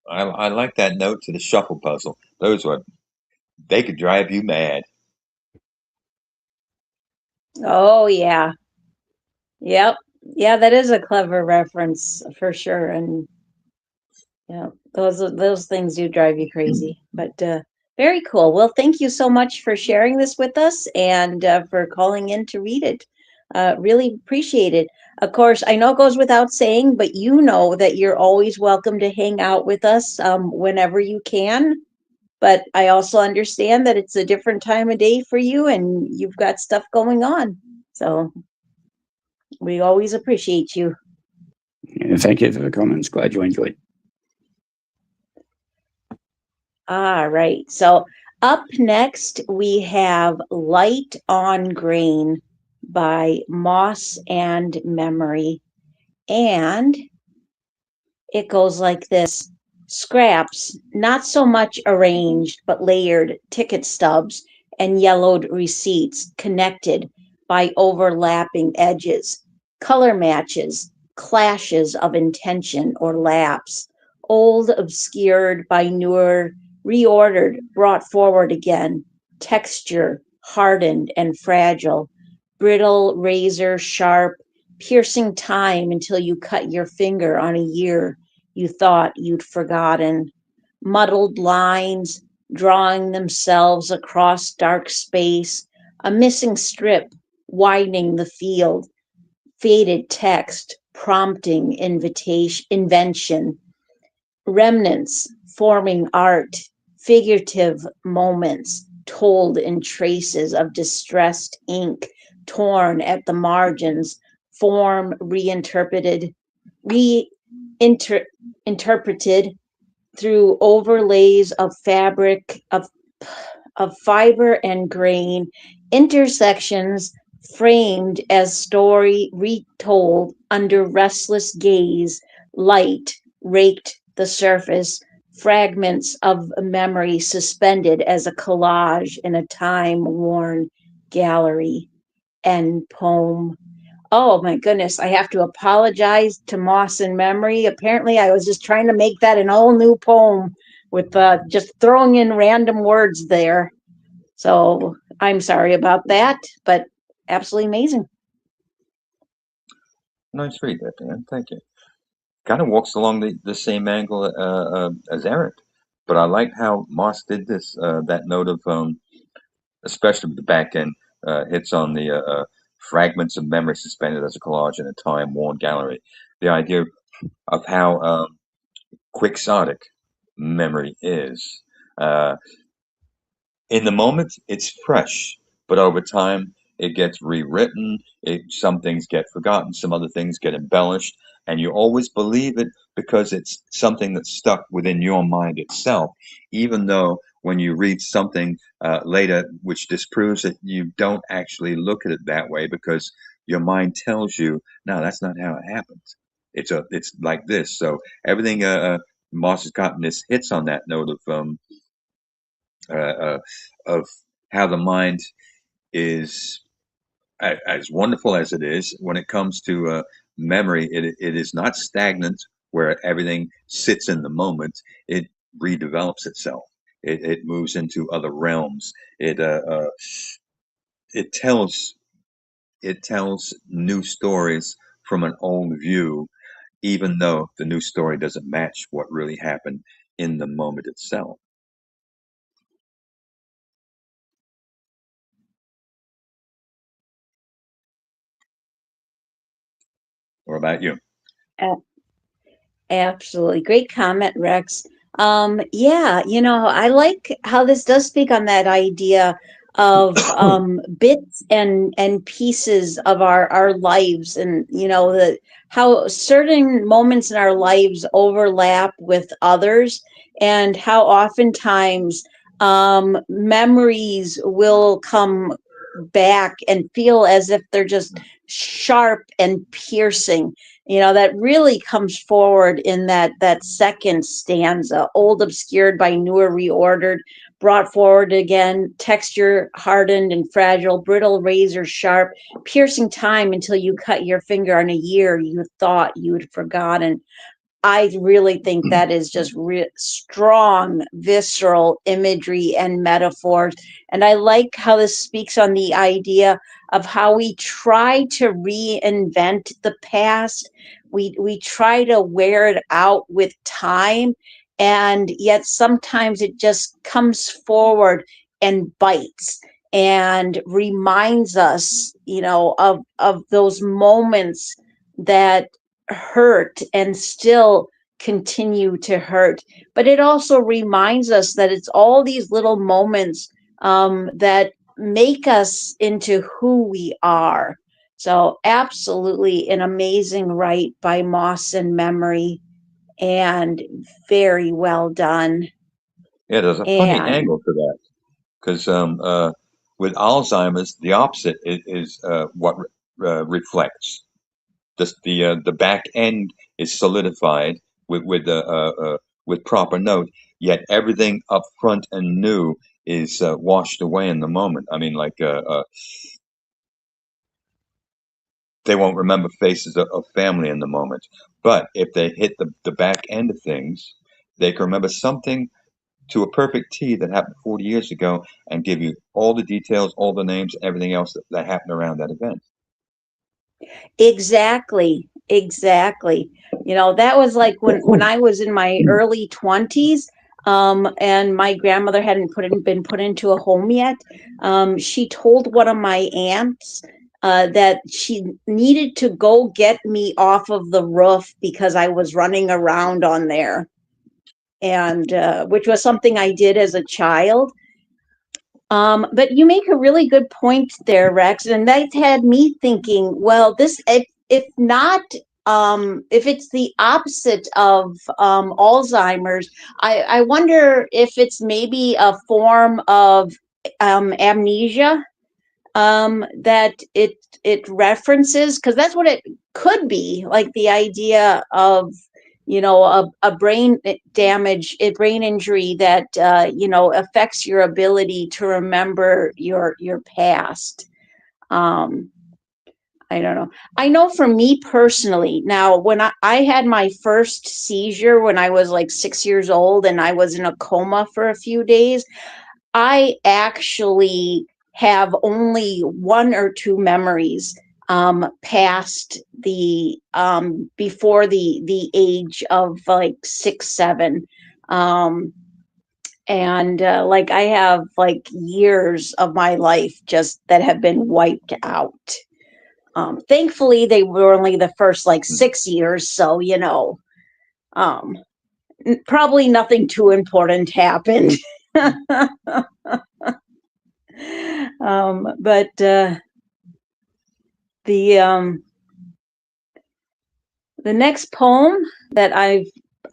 I like that note to the shuffle puzzle. They could drive you mad. Oh, yeah. Yep. Yeah, that is a clever reference for sure. And yeah, those things do drive you crazy. But very cool. Well, thank you so much for sharing this with us, and for calling in to read it. Really appreciate it. Of course, I know it goes without saying, but you know that you're always welcome to hang out with us whenever you can. But I also understand that it's a different time of day for you, and you've got stuff going on. So we always appreciate you. Thank you for the comments. Glad you enjoyed. All right. So up next, we have Light on Grain by Moss and Memory. And it goes like this: scraps, not so much arranged, but layered ticket stubs and yellowed receipts connected by overlapping edges, color matches, clashes of intention or lapse, old obscured by newer, reordered, brought forward again, texture hardened and fragile, brittle, razor sharp, piercing time until you cut your finger on a year you thought you'd forgotten, muddled lines drawing themselves across dark space, a missing strip widening the field, faded text prompting invention, remnants forming art, figurative moments told in traces of distressed ink torn at the margins, form reinterpreted through overlays of fabric of fiber and grain, intersections framed as story retold under restless gaze, light raked the surface, fragments of memory suspended as a collage in a time worn gallery. End poem. Oh my goodness, I have to apologize to Moss and Memory. Apparently, I was just trying to make that an all new poem with just throwing in random words there. So I'm sorry about that, but absolutely amazing. Nice read there, Dan. Thank you. Kind of walks along the same angle as Eric, but I like how Moss did this. That note of especially with the back end hits on the fragments of memory suspended as a collage in a time-worn gallery. The idea of how quixotic memory is. Uh, in the moment, it's fresh, but over time, it gets rewritten. Some things get forgotten, some other things get embellished, and you always believe it because it's something that's stuck within your mind itself, even though when you read something later which disproves it, you don't actually look at it that way because your mind tells you, no, that's not how it happens. It's like this. So everything Moss has gotten this hits on that note uh, uh, of how the mind is as wonderful as it is when it comes to memory. It is not stagnant where everything sits in the moment. It redevelops itself. It moves into other realms. It tells it tells new stories from an old view, even though the new story doesn't match what really happened in the moment itself. What about you? Absolutely. Great comment, Rex. Yeah, I like how this does speak on that idea of bits and pieces of our lives, and the how certain moments in our lives overlap with others, and how oftentimes memories will come back and feel as if they're just sharp and piercing. That really comes forward in that second stanza: old obscured by newer reordered, brought forward again, texture hardened and fragile, brittle razor sharp, piercing time until you cut your finger on a year you thought you'd forgotten. I really think that is just strong, visceral imagery and metaphors. And I like how this speaks on the idea of how we try to reinvent the past. We try to wear it out with time, and yet sometimes it just comes forward and bites and reminds us, of those moments that hurt and still continue to hurt. But it also reminds us that it's all these little moments that make us into who we are. So absolutely an amazing write by Moss and Memory, and very well done. Yeah, there's a funny And angle to that because with Alzheimer's, the opposite is what reflects. The back end is solidified with proper note, yet everything up front and new is washed away in the moment. I mean, like they won't remember faces of family in the moment, but if they hit the back end of things, they can remember something to a perfect T that happened 40 years ago and give you all the details, all the names, everything else that happened around that event. exactly, exactly. That was like when I was in my early 20s, and my grandmother hadn't been put into a home yet. She told one of my aunts that she needed to go get me off of the roof because I was running around on there, and which was something I did as a child. But you make a really good point there, Rex, and that had me thinking, well, this if not if it's the opposite of Alzheimer's, I wonder if it's maybe a form of amnesia that it references, because that's what it could be, like the idea of a brain damage, a brain injury that affects your ability to remember your past. um I don't know. I know for me personally, now when I had my first seizure when I was like 6 years old and I was in a coma for a few days, I actually have only one or two memories past the before the age of like 6, 7. Um, and like I have like years of my life just that have been wiped out. Thankfully, they were only the first like 6 years, so um, probably nothing too important happened. But the um, the next poem that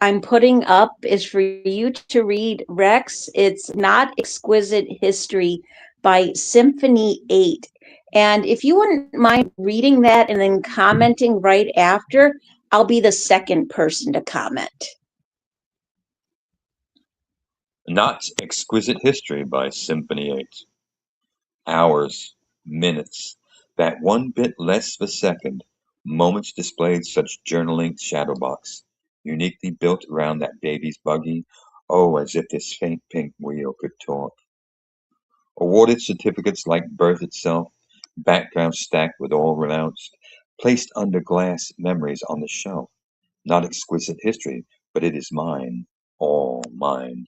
I'm putting up is for you to read, Rex. It's Not Exquisite History by Symphony 8. And if you wouldn't mind reading that and then commenting right after, I'll be the second person to comment. Not Exquisite History by Symphony 8. Hours, minutes, that one bit less of a second, moments displayed such journaling shadowbox, uniquely built around that baby's buggy, oh, as if this faint pink wheel could talk. Awarded certificates like birth itself, background stacked with all renounced, placed under glass memories on the shelf. Not exquisite history, but it is mine, all mine.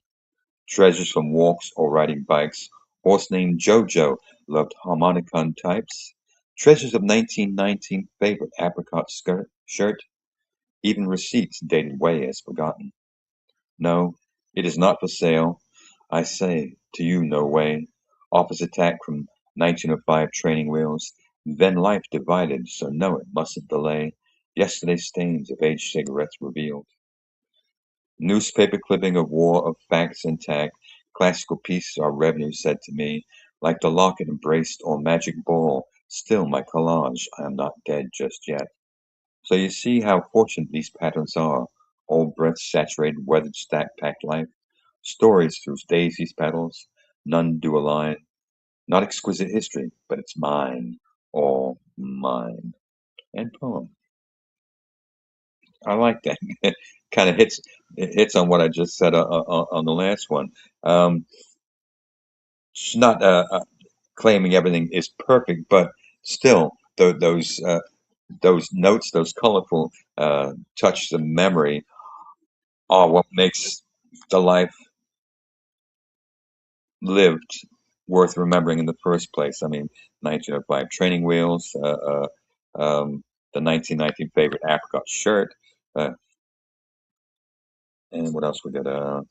Treasures from walks or riding bikes, horse named Jojo loved harmonicon types, treasures of 1919 favorite apricot shirt, even receipts dated way as forgotten. No, it is not for sale. I say to you, no way. Office attack from 1905 training wheels. Then life divided, so no, it mustn't delay. Yesterday's stains of aged cigarettes revealed. Newspaper clipping of war of facts intact. Classical pieces are revenue said to me. Like the locket embraced or magic ball. Still my collage, I am not dead just yet. So you see how fortunate these patterns are. Old breath saturated, weathered, stack packed life. Stories through daisies petals. None do align. Not exquisite history, but it's mine. All mine. End poem. I like that. It kind of hits on what I just said on the last one. Um, she's not claiming everything is perfect, but still, those notes, those colorful touches of memory, are what makes the life lived worth remembering in the first place. I mean, 1905 training wheels, the 1919 favorite apricot shirt, uh, and what else we got?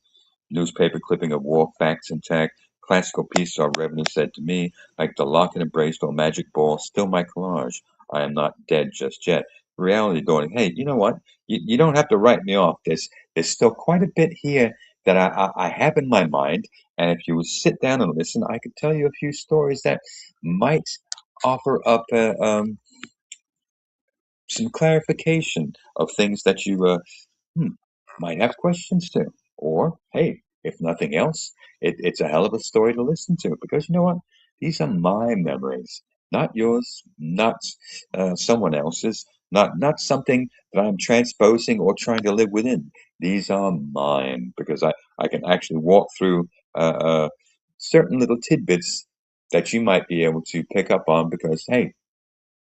Newspaper clipping of war facts intact. Classical pieces are revenue said to me, like the locket embraced or magic ball, still my collage. I am not dead just yet. Reality going, hey, you know what? You don't have to write me off. There's still quite a bit here that I have in my mind, and if you would sit down and listen, I could tell you a few stories that might offer up some clarification of things that you hmm, might have questions to. Or, hey, if nothing else, it's a hell of a story to listen to because you know what? These are my memories, not yours, not someone else's, not something that I'm transposing or trying to live within. These are mine because I can actually walk through certain little tidbits that you might be able to pick up on because, hey,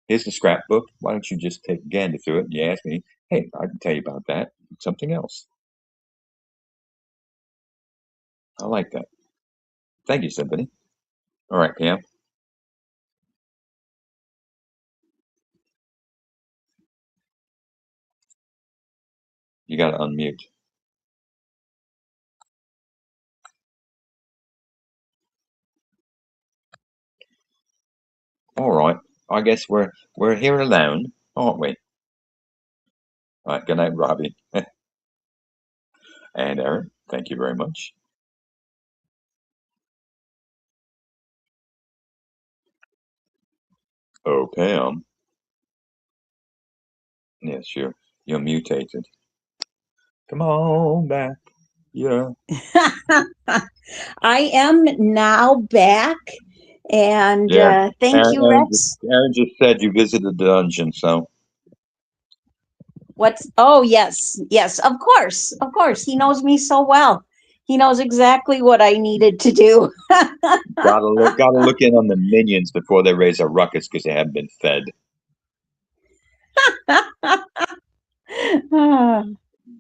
here's the scrapbook. Why don't you just take a gander through it? And you ask me, hey, I can tell you about that. Something else. I like that. Thank you, Symphony. All right, Pam, you got to unmute. All right. I guess we're here alone, aren't we? All right. Good night, Robbie and Aaron. Thank you very much. Oh, Pam. Yes, you're mutated. Come on back. Yeah. I am now back, and Yeah. thank you, Rex. Aaron just said you visited the dungeon, so What's oh yes, yes, of course. He knows me so well. He knows exactly what I needed to do. gotta look in on the minions before they raise a ruckus because they haven't been fed. Ah,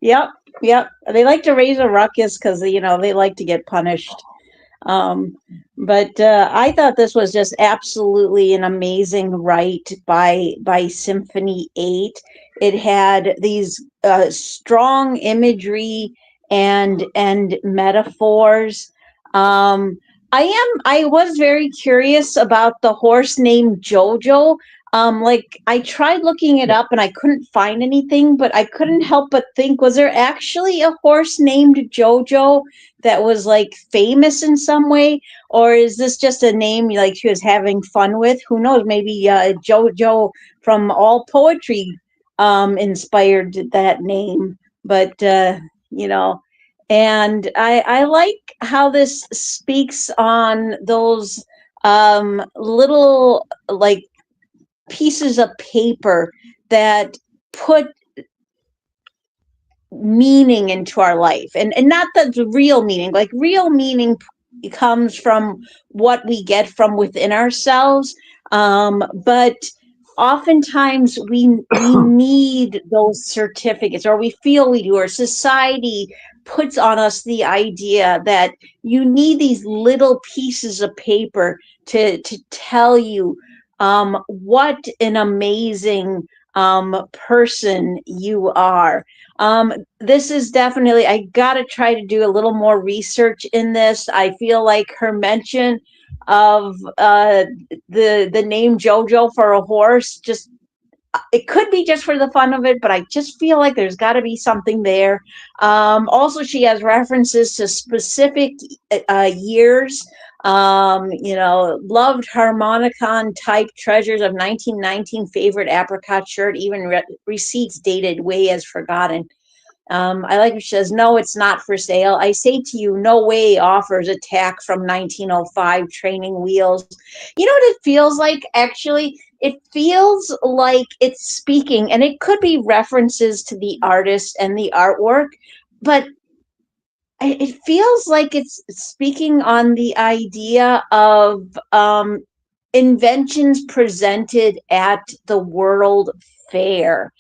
yep, yep. They like to raise a ruckus because they like to get punished. Um, but I thought this was just absolutely an amazing write by Symphony 8. It had these strong imagery and metaphors. Um, I was very curious about the horse named Jojo. Like I tried looking it up and I couldn't find anything, but I couldn't help but think, was there actually a horse named Jojo that was like famous in some way, or is this just a name like she was having fun with? Who knows? Maybe Jojo from All Poetry inspired that name, but you know. And I like how this speaks on those little like pieces of paper that put meaning into our life, and not the real meaning. Like real meaning comes from what we get from within ourselves, but oftentimes we need those certificates, or we feel we do, or society puts on us the idea that you need these little pieces of paper to tell you what an amazing person you are. This is definitely, I got to try to do a little more research in this. I feel like her mention of the name Jojo for a horse, just it could be just for the fun of it, but I just feel like there's got to be something there. Also, she has references to specific years. Loved harmonicon type treasures of 1919, favorite apricot shirt, even receipts dated way as forgotten. I like when she says, no, it's not for sale. I say to you, no way offers attack from 1905 training wheels. You know what it feels like? Actually, it feels like it's speaking, and it could be references to the artist and the artwork, but it feels like it's speaking on the idea of inventions presented at the World Fair.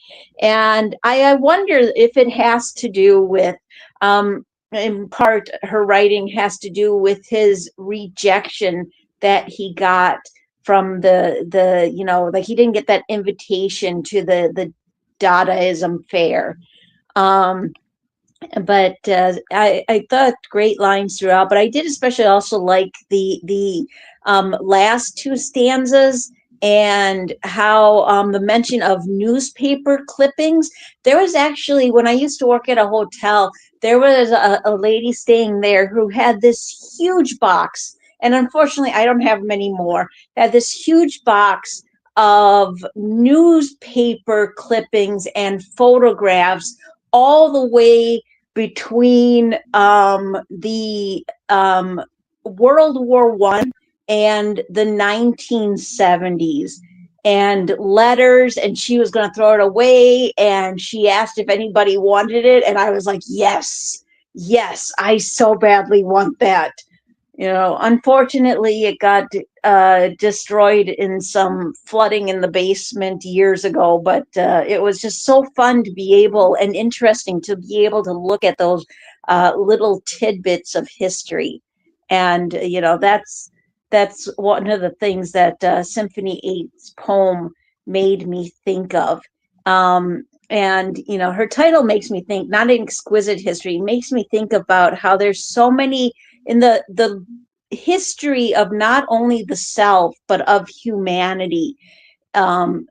And I wonder if it has to do with, in part, her writing has to do with his rejection that he got from like he didn't get that invitation to the Dadaism fair. Um, but I thought great lines throughout. But I did especially also like the last two stanzas and how the mention of newspaper clippings. There was actually, when I used to work at a hotel, there was a lady staying there who had this huge box. And unfortunately, I don't have many more. Had this huge box of newspaper clippings and photographs all the way between the World War One and the 1970s, and letters, and she was going to throw it away, and she asked if anybody wanted it, and I was like, yes, yes, I so badly want that. Unfortunately, it got destroyed in some flooding in the basement years ago, but it was just so fun to be able, and interesting to be able to look at those little tidbits of history. And that's one of the things that Symphony 8's poem made me think of. And her title makes me think, not an exquisite history, makes me think about how there's so many in the history of not only the self but of humanity. um,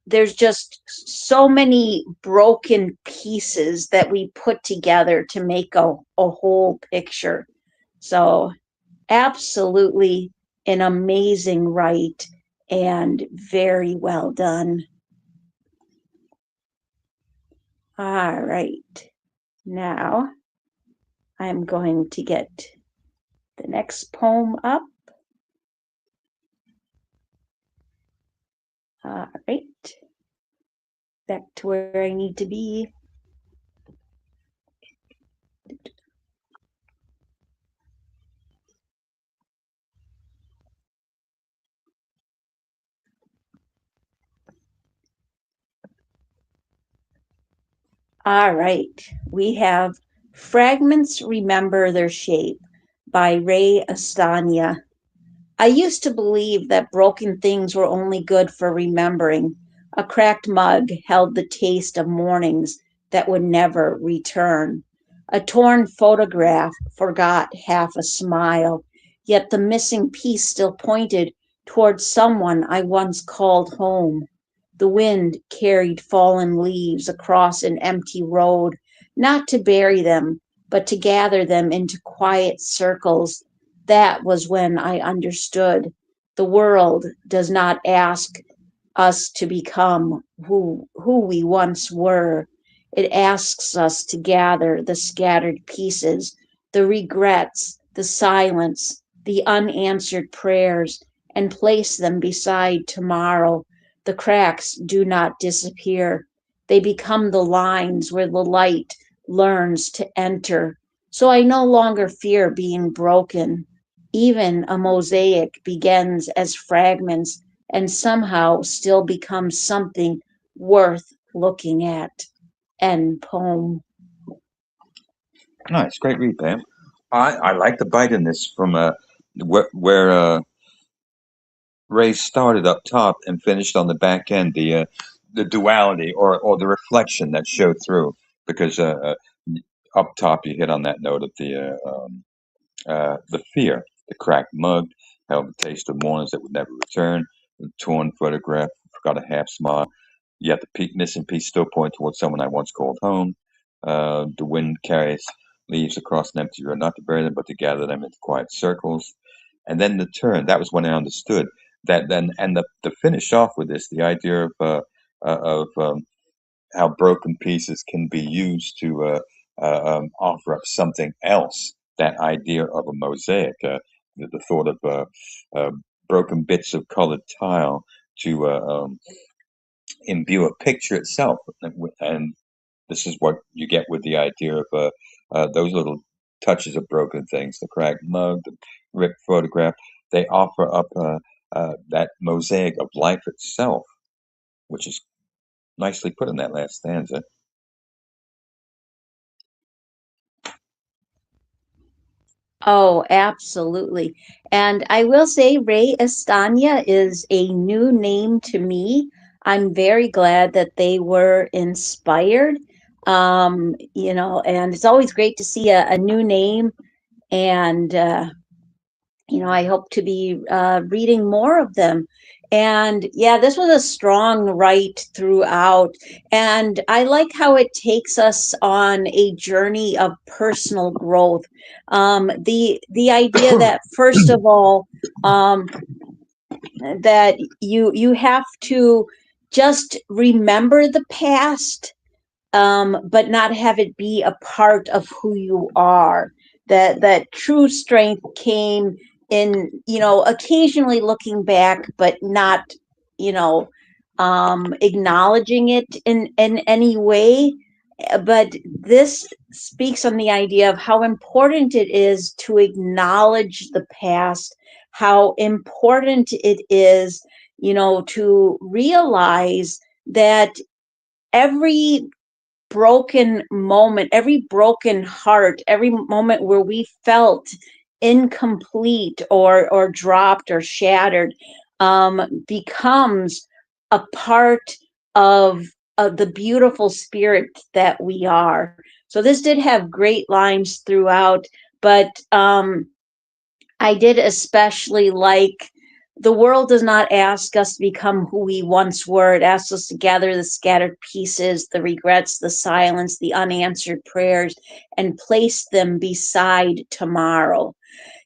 there's just so many broken pieces that we put together to make a whole picture. So absolutely an amazing write, and very well done. All right, now I'm going to get the next poem up. All right, back to where I need to be. All right, we have Fragments Remember Their Shape by Ray Astania. I used to believe that broken things were only good for remembering. A cracked mug held the taste of mornings that would never return. A torn photograph forgot half a smile, yet the missing piece still pointed towards someone I once called home. The wind carried fallen leaves across an empty road, not to bury them, but to gather them into quiet circles. That was when I understood. The world does not ask us to become who we once were. It asks us to gather the scattered pieces, the regrets, the silence, the unanswered prayers, and place them beside tomorrow. The cracks do not disappear. They become the lines where the light learns to enter. So I no longer fear being broken. Even a mosaic begins as fragments and somehow still becomes something worth looking at. End poem. Nice, great read, Pam. I like the bite in this from where Ray started up top and finished on the back end. The duality or the reflection that showed through, because up top you hit on that note of the fear, the cracked mug, held the taste of mornings that would never return, the torn photograph, forgot a half smile, yet the missing piece still points towards someone I once called home. The wind carries leaves across an empty road, not to bury them, but to gather them into quiet circles. And then the turn, that was when I understood that then, and the finish off with this, the idea of how broken pieces can be used to offer up something else. That idea of a mosaic, the thought of uh, broken bits of colored tile to imbue a picture itself. And this is what you get with the idea of those little touches of broken things, the cracked mug, the ripped photograph. They offer up that mosaic of life itself, which is nicely put in that last stanza. Oh, absolutely. And I will say Ray Estania is a new name to me. I'm very glad that they were inspired. And it's always great to see a new name, and I hope to be reading more of them. And yeah, this was a strong write throughout. And I like how it takes us on a journey of personal growth. The idea that first of all, that you have to just remember the past, but not have it be a part of who you are. That true strength came in, occasionally looking back, but not, acknowledging it in any way. But this speaks on the idea of how important it is to acknowledge the past, how important it is, to realize that every broken moment, every broken heart, every moment where we felt incomplete or dropped or shattered, becomes a part of the beautiful spirit that we are. So this did have great lines throughout, but I did especially like, the world does not ask us to become who we once were. It asks us to gather the scattered pieces, the regrets, the silence, the unanswered prayers, and place them beside tomorrow.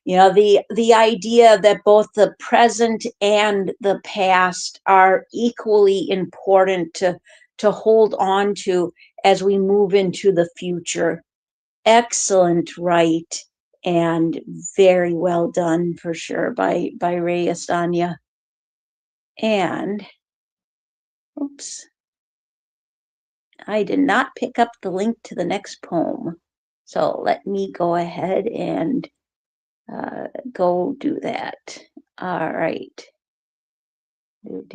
The idea that both the present and the past are equally important to hold on to as we move into the future. Excellent write, and very well done for sure by Ray Astanya. And oops, I did not pick up the link to the next poem, so let me go ahead and go do that. All right. Do.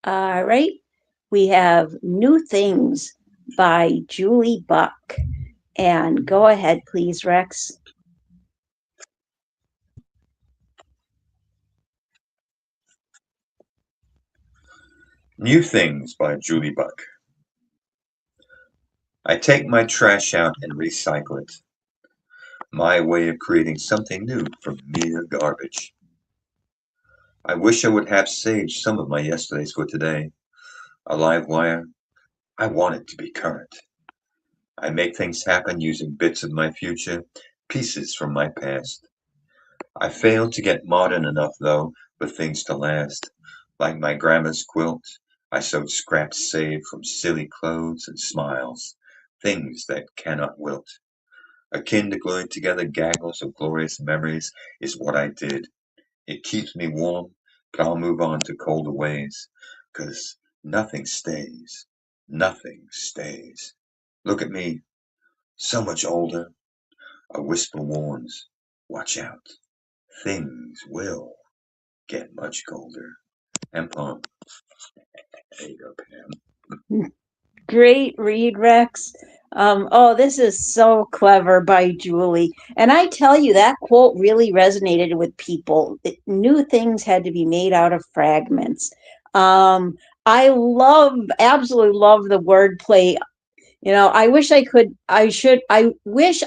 All right. We have New Things by Julie Buck. And go ahead, please, Rex. New Things by Julie Buck. I take my trash out and recycle it. My way of creating something new from mere garbage. I wish I would have saved some of my yesterdays for today. A live wire. I want it to be current. I make things happen using bits of my future, pieces from my past. I failed to get modern enough, though, for things to last. Like my grandma's quilt, I sewed scraps saved from silly clothes and smiles, things that cannot wilt. Akin to gluing together gaggles of glorious memories is what I did. It keeps me warm, but I'll move on to colder ways, 'cause nothing stays. Nothing stays. Look at me, so much older. A whisper warns, watch out. Things will get much colder. And poem. There you go, Pam. Great read, Rex. Oh, this is so clever by Julie. And I tell you, that quote really resonated with people. New things had to be made out of fragments. I absolutely love the wordplay. I wish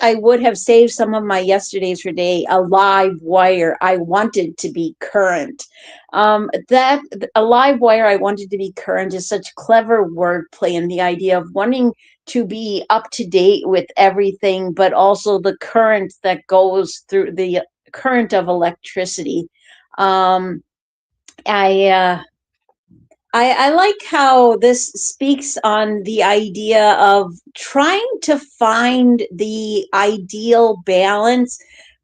I would have saved some of my yesterdays for today. A live wire. I wanted to be current. That a live wire. I wanted to be current is such clever wordplay, and the idea of wanting to be up to date with everything, but also the current that goes through the current of electricity. Um, I I like how this speaks on the idea of trying to find the ideal balance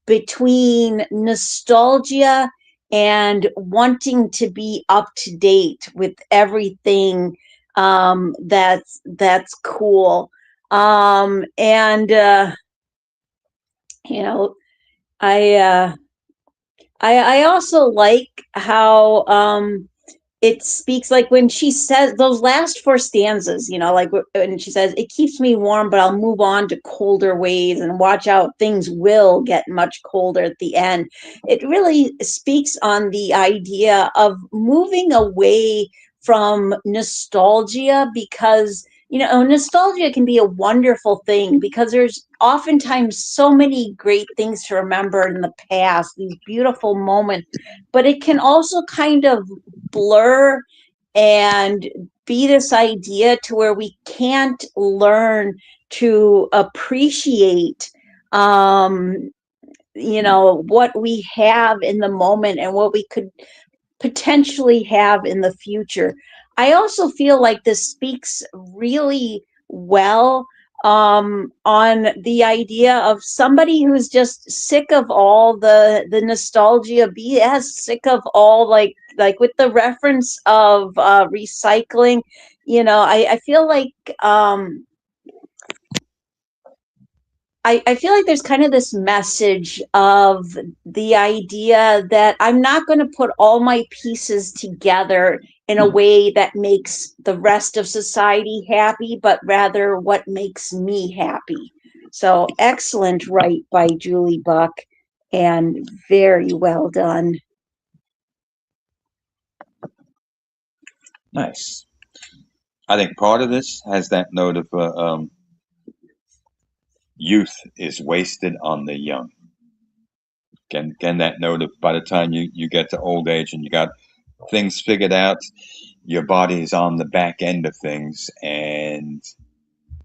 between nostalgia and wanting to be up to date with everything, that's cool. And you know, I I also like how it speaks, like when she says those last four stanzas, like when she says, it keeps me warm, but I'll move on to colder ways, and watch out, things will get much colder at the end. It really speaks on the idea of moving away from nostalgia, because nostalgia can be a wonderful thing because there's oftentimes so many great things to remember in the past, these beautiful moments, but it can also kind of blur and be this idea to where we can't learn to appreciate what we have in the moment and what we could potentially have in the future. I also feel like this speaks really well on the idea of somebody who's just sick of all the nostalgia BS, sick of all like with the reference of recycling. I feel like I feel like there's kind of this message of the idea that I'm not going to put all my pieces together in a way that makes the rest of society happy, but rather what makes me happy. So excellent write by Julie Buck, and very well done. Nice. I think part of this has that note of youth is wasted on the young. Can that note of by the time you get to old age and you got things figured out, your body is on the back end of things, and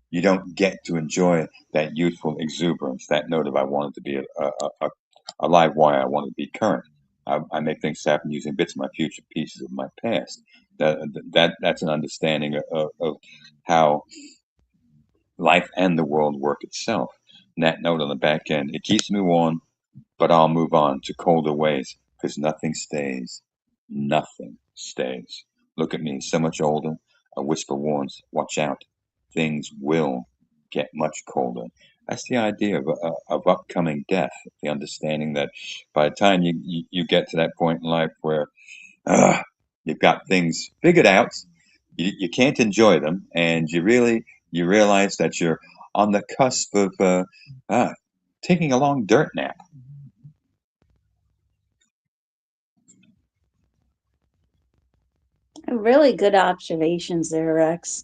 you don't get to enjoy that youthful exuberance. That note of I wanted to be a live wire. I want to be current. I make things happen using bits of my future, pieces of my past. That's an understanding of how life and the world work itself. And that note on the back end, it keeps me warm, but I'll move on to colder ways because nothing stays. Nothing stays. Look at me, so much older. A whisper warns, watch out. Things will get much colder. That's the idea of upcoming death. The understanding that by the time you get to that point in life where you've got things figured out, you can't enjoy them, and you realize that you're on the cusp of taking a long dirt nap. Really good observations there, Rex.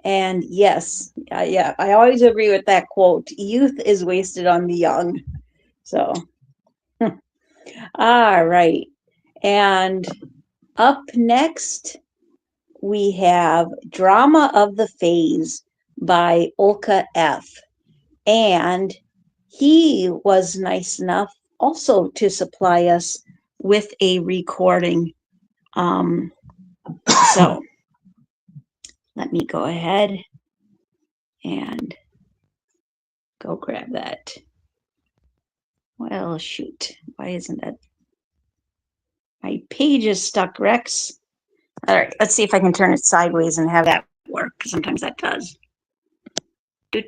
And yes, yeah, I always agree with that quote. Youth is wasted on the young. So, all right. And up next, we have Drama of the Phase by Olka F. And he was nice enough also to supply us with a recording. So let me go ahead and go grab that. Well, shoot. Why isn't that? My page is stuck, Rex. All right, let's see if I can turn it sideways and have that work. Sometimes that does. I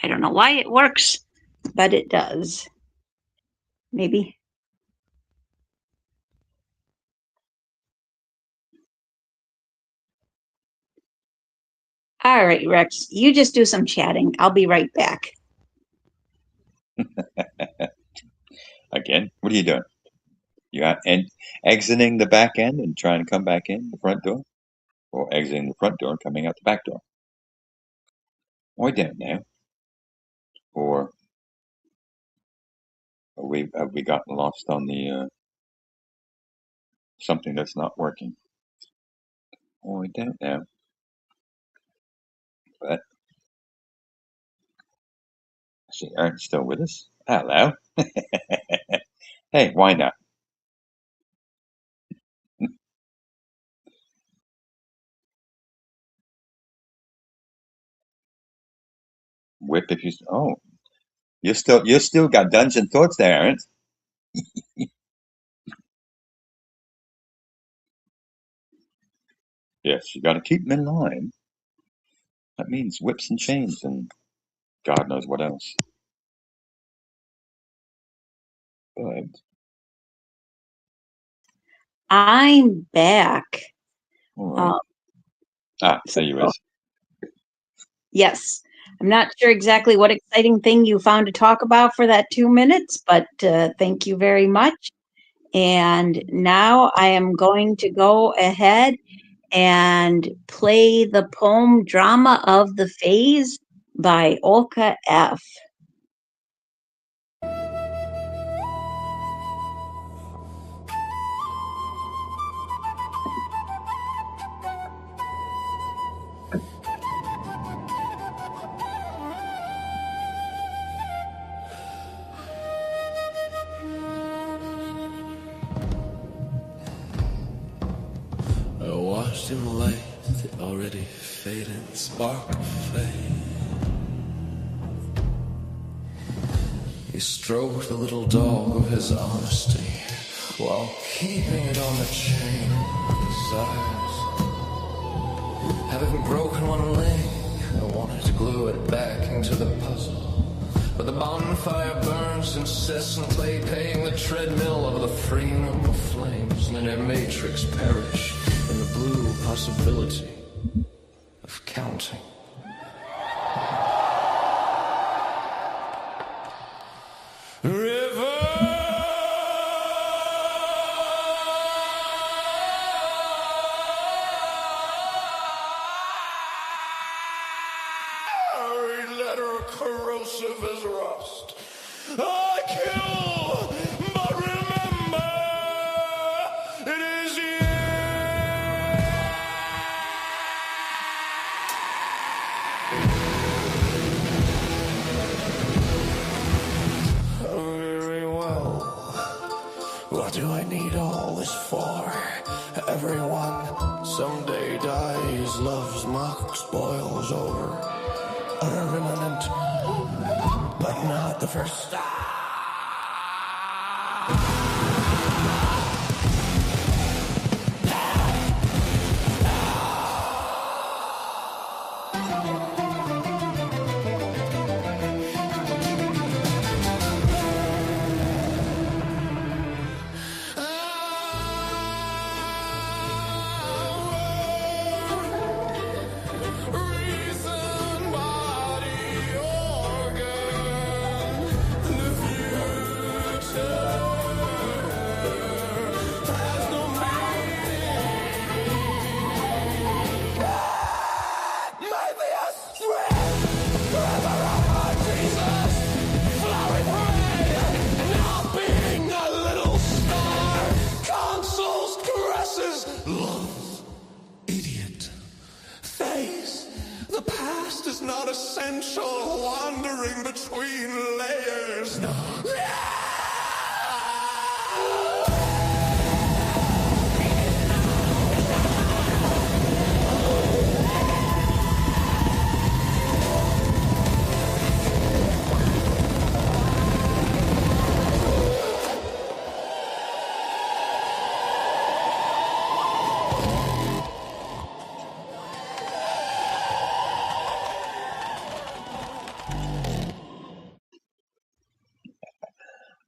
don't know why it works, but it does. Maybe. All right, Rex, you just do some chatting. I'll be right back. Again, what are you doing? You are exiting the back end and trying to come back in the front door, or exiting the front door and coming out the back door? I don't know. Or have we gotten lost on the something that's not working? I don't know. But see, aren't still with us? Hello. Hey, why not? Whip if you. Oh, you still got dungeon thoughts there, aren't? Yes, you got to keep them in line. That means whips and chains and God knows what else. But I'm back. all right. So, There you is. yes, I'm not sure exactly what exciting thing you found to talk about for that 2 minutes, but thank you very much. And now I am going to go ahead and play the poem Drama of the Phase by Olka F. I watched him light the already fading spark of flame. He stroked the little dog of his honesty while keeping it on the chain of desires. Having broken one link, I wanted to glue it back into the puzzle. But the bonfire burns incessantly, paying the treadmill of the freedom of flames, and in a matrix perish in the blue possibility of counting. River, letter corrosive as rust. I kill, but remember, it is you. Very well. What do I need all this for? Everyone someday dies, love's mock spoils over. Imminent, but not the first stop. Not essential, wandering between layers. No.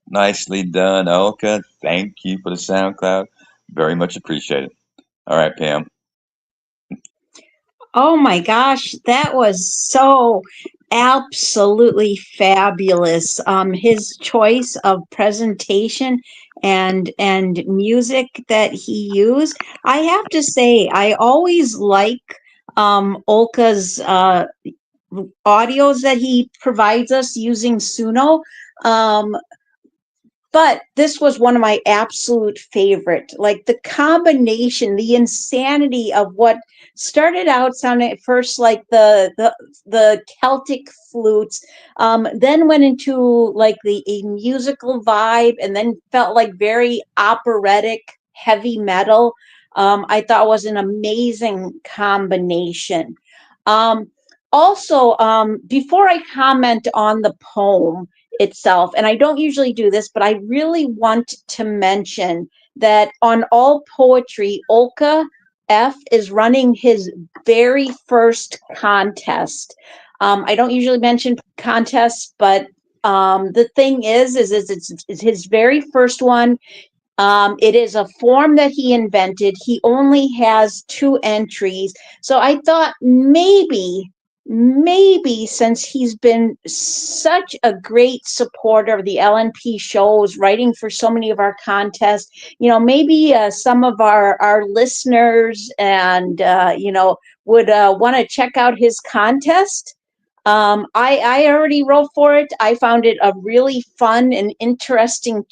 Nicely done, Elka. Thank you for the SoundCloud. Very much appreciated. All right, Pam. Oh my gosh, that was so absolutely fabulous. His choice of presentation and music that he used. I have to say, I always like Olka's audios that he provides us using Suno. Um, but this was one of my absolute favorite. Like the combination, the insanity of what started out sounding at first like the Celtic flutes, then went into like the a musical vibe, and then felt like very operatic heavy metal. I thought was an amazing combination. Um, Also, before I comment on the poem itself, and I don't usually do this, but I really want to mention that on All Poetry, Olka F is running his very first contest. I don't usually mention contests, but the thing is it's his very first one. It is a form that he invented. He only has 2 entries. So I thought maybe maybe since he's been such a great supporter of the LNP shows, writing for so many of our contests, maybe some of our listeners and, would want to check out his contest. I already wrote for it. I found it a really fun and interesting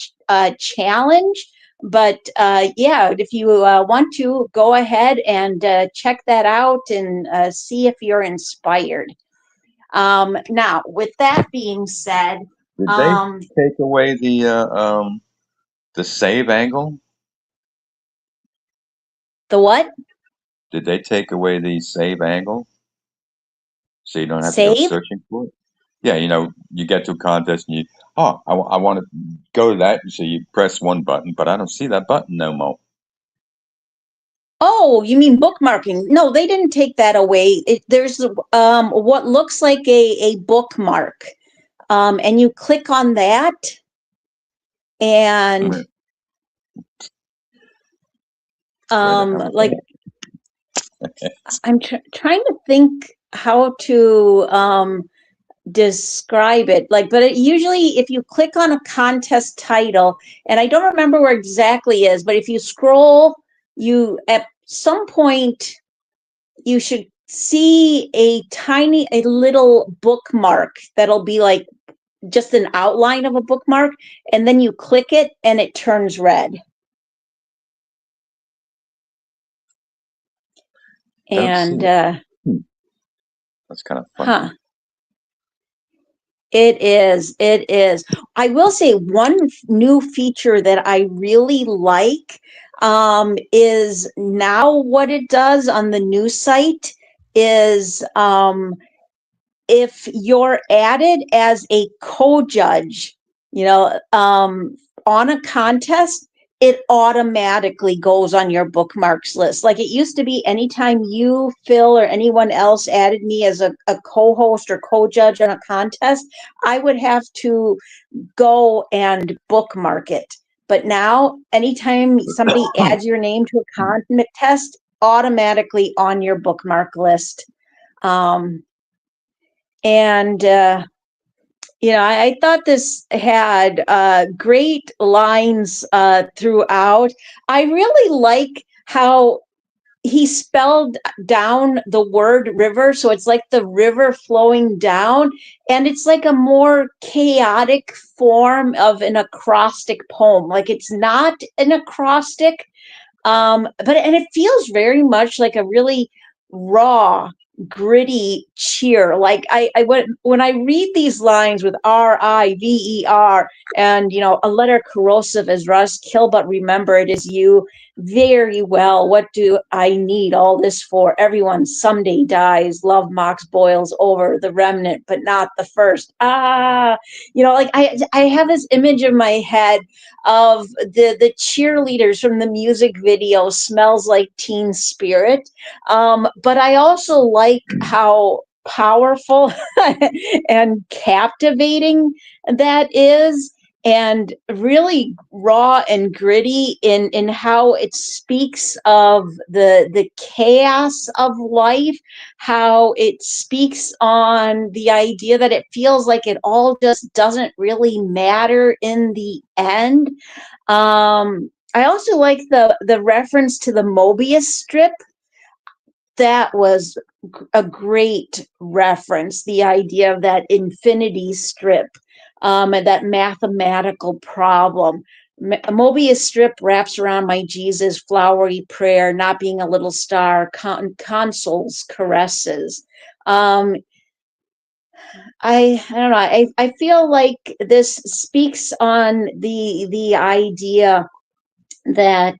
challenge. But yeah, if you want to, go ahead and check that out and see if you're inspired. Now, with that being said, Did they take away the save angle? the what? Did they take away the save angle so you don't have to go Save? searching for it? Yeah, you get to a contest and I want to go to that, so you press one button, but I don't see that button no more. Oh, you mean bookmarking? No, they didn't take that away. There's what looks like a bookmark, and you click on that, and like I'm trying to think how to describe it. But usually if you click on a contest title, and I don't remember where exactly is, but if you scroll, you at some point you should see a little bookmark that'll be like just an outline of a bookmark, and then you click it and it turns red. And that's kind of funky. It is. It is. I will say one new feature that I really like is now what it does on the new site is if you're added as a co-judge, on a contest, it automatically goes on your bookmarks list. Like it used to be, anytime you, Phil, or anyone else added me as a co-host or co-judge on a contest, I would have to go and bookmark it. But now, anytime somebody adds your name to a contest, automatically on your bookmark list. I thought this had great lines throughout. I really like how he spelled down the word river. So it's like the river flowing down, and it's like a more chaotic form of an acrostic poem. Like it's not an acrostic, and it feels very much like a really raw, gritty cheer. Like when I read these lines with RIVER, and a letter corrosive as rust, kill but remember it is you. Very well, what do I need all this for? Everyone someday dies. Love mocks boils over the remnant, but not the first. Like I have this image in my head of the cheerleaders from the music video Smells Like Teen Spirit. But I also like how powerful and captivating that is, and really raw and gritty in how it speaks of the chaos of life, how it speaks on the idea that it feels like it all just doesn't really matter in the end. I also like the reference to the Mobius strip. That was a great reference, the idea of that infinity strip, and that mathematical problem. A Mobius strip wraps around my Jesus, flowery prayer, not being a little star, consoles, caresses. I don't know. I feel like this speaks on the idea that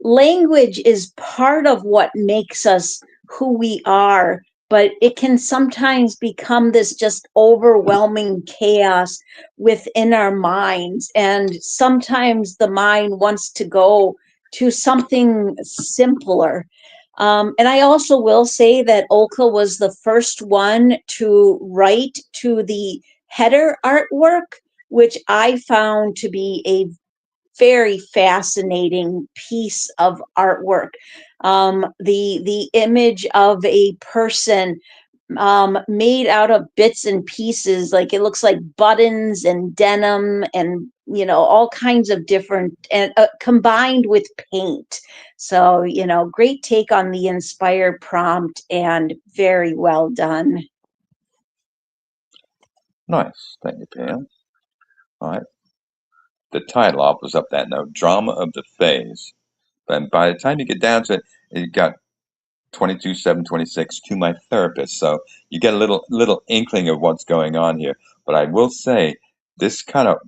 language is part of what makes us who we are, but it can sometimes become this just overwhelming chaos within our minds. And sometimes the mind wants to go to something simpler. And I also will say that Olka was the first one to write to the header artwork, which I found to be a very fascinating piece of artwork. The image of a person made out of bits and pieces. Like it looks like buttons and denim and, all kinds of different, and combined with paint. So, great take on the inspire prompt and very well done. Nice. Thank you, Pam. All right. The title offers up that note, Drama of the Phase. And by the time you get down to it, you got 22/7/26 to my therapist. So you get a little inkling of what's going on here. But I will say, this kind of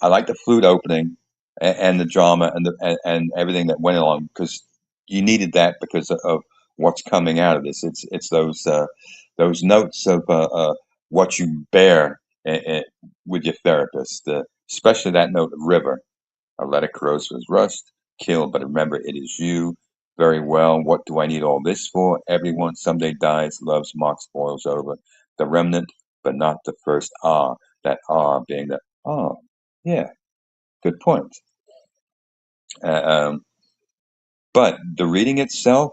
I like the flute opening and the drama and everything that went along, because you needed that because of what's coming out of this. It's those notes of what you bear with your therapist, especially that note of river. I let it corrosive as rust, kill, but remember it is you. Very well. What do I need all this for? Everyone someday dies, loves, mocks, boils over. The remnant, but not the first ah. That ah being the ah. Yeah, good point. Uh, um, but the reading itself,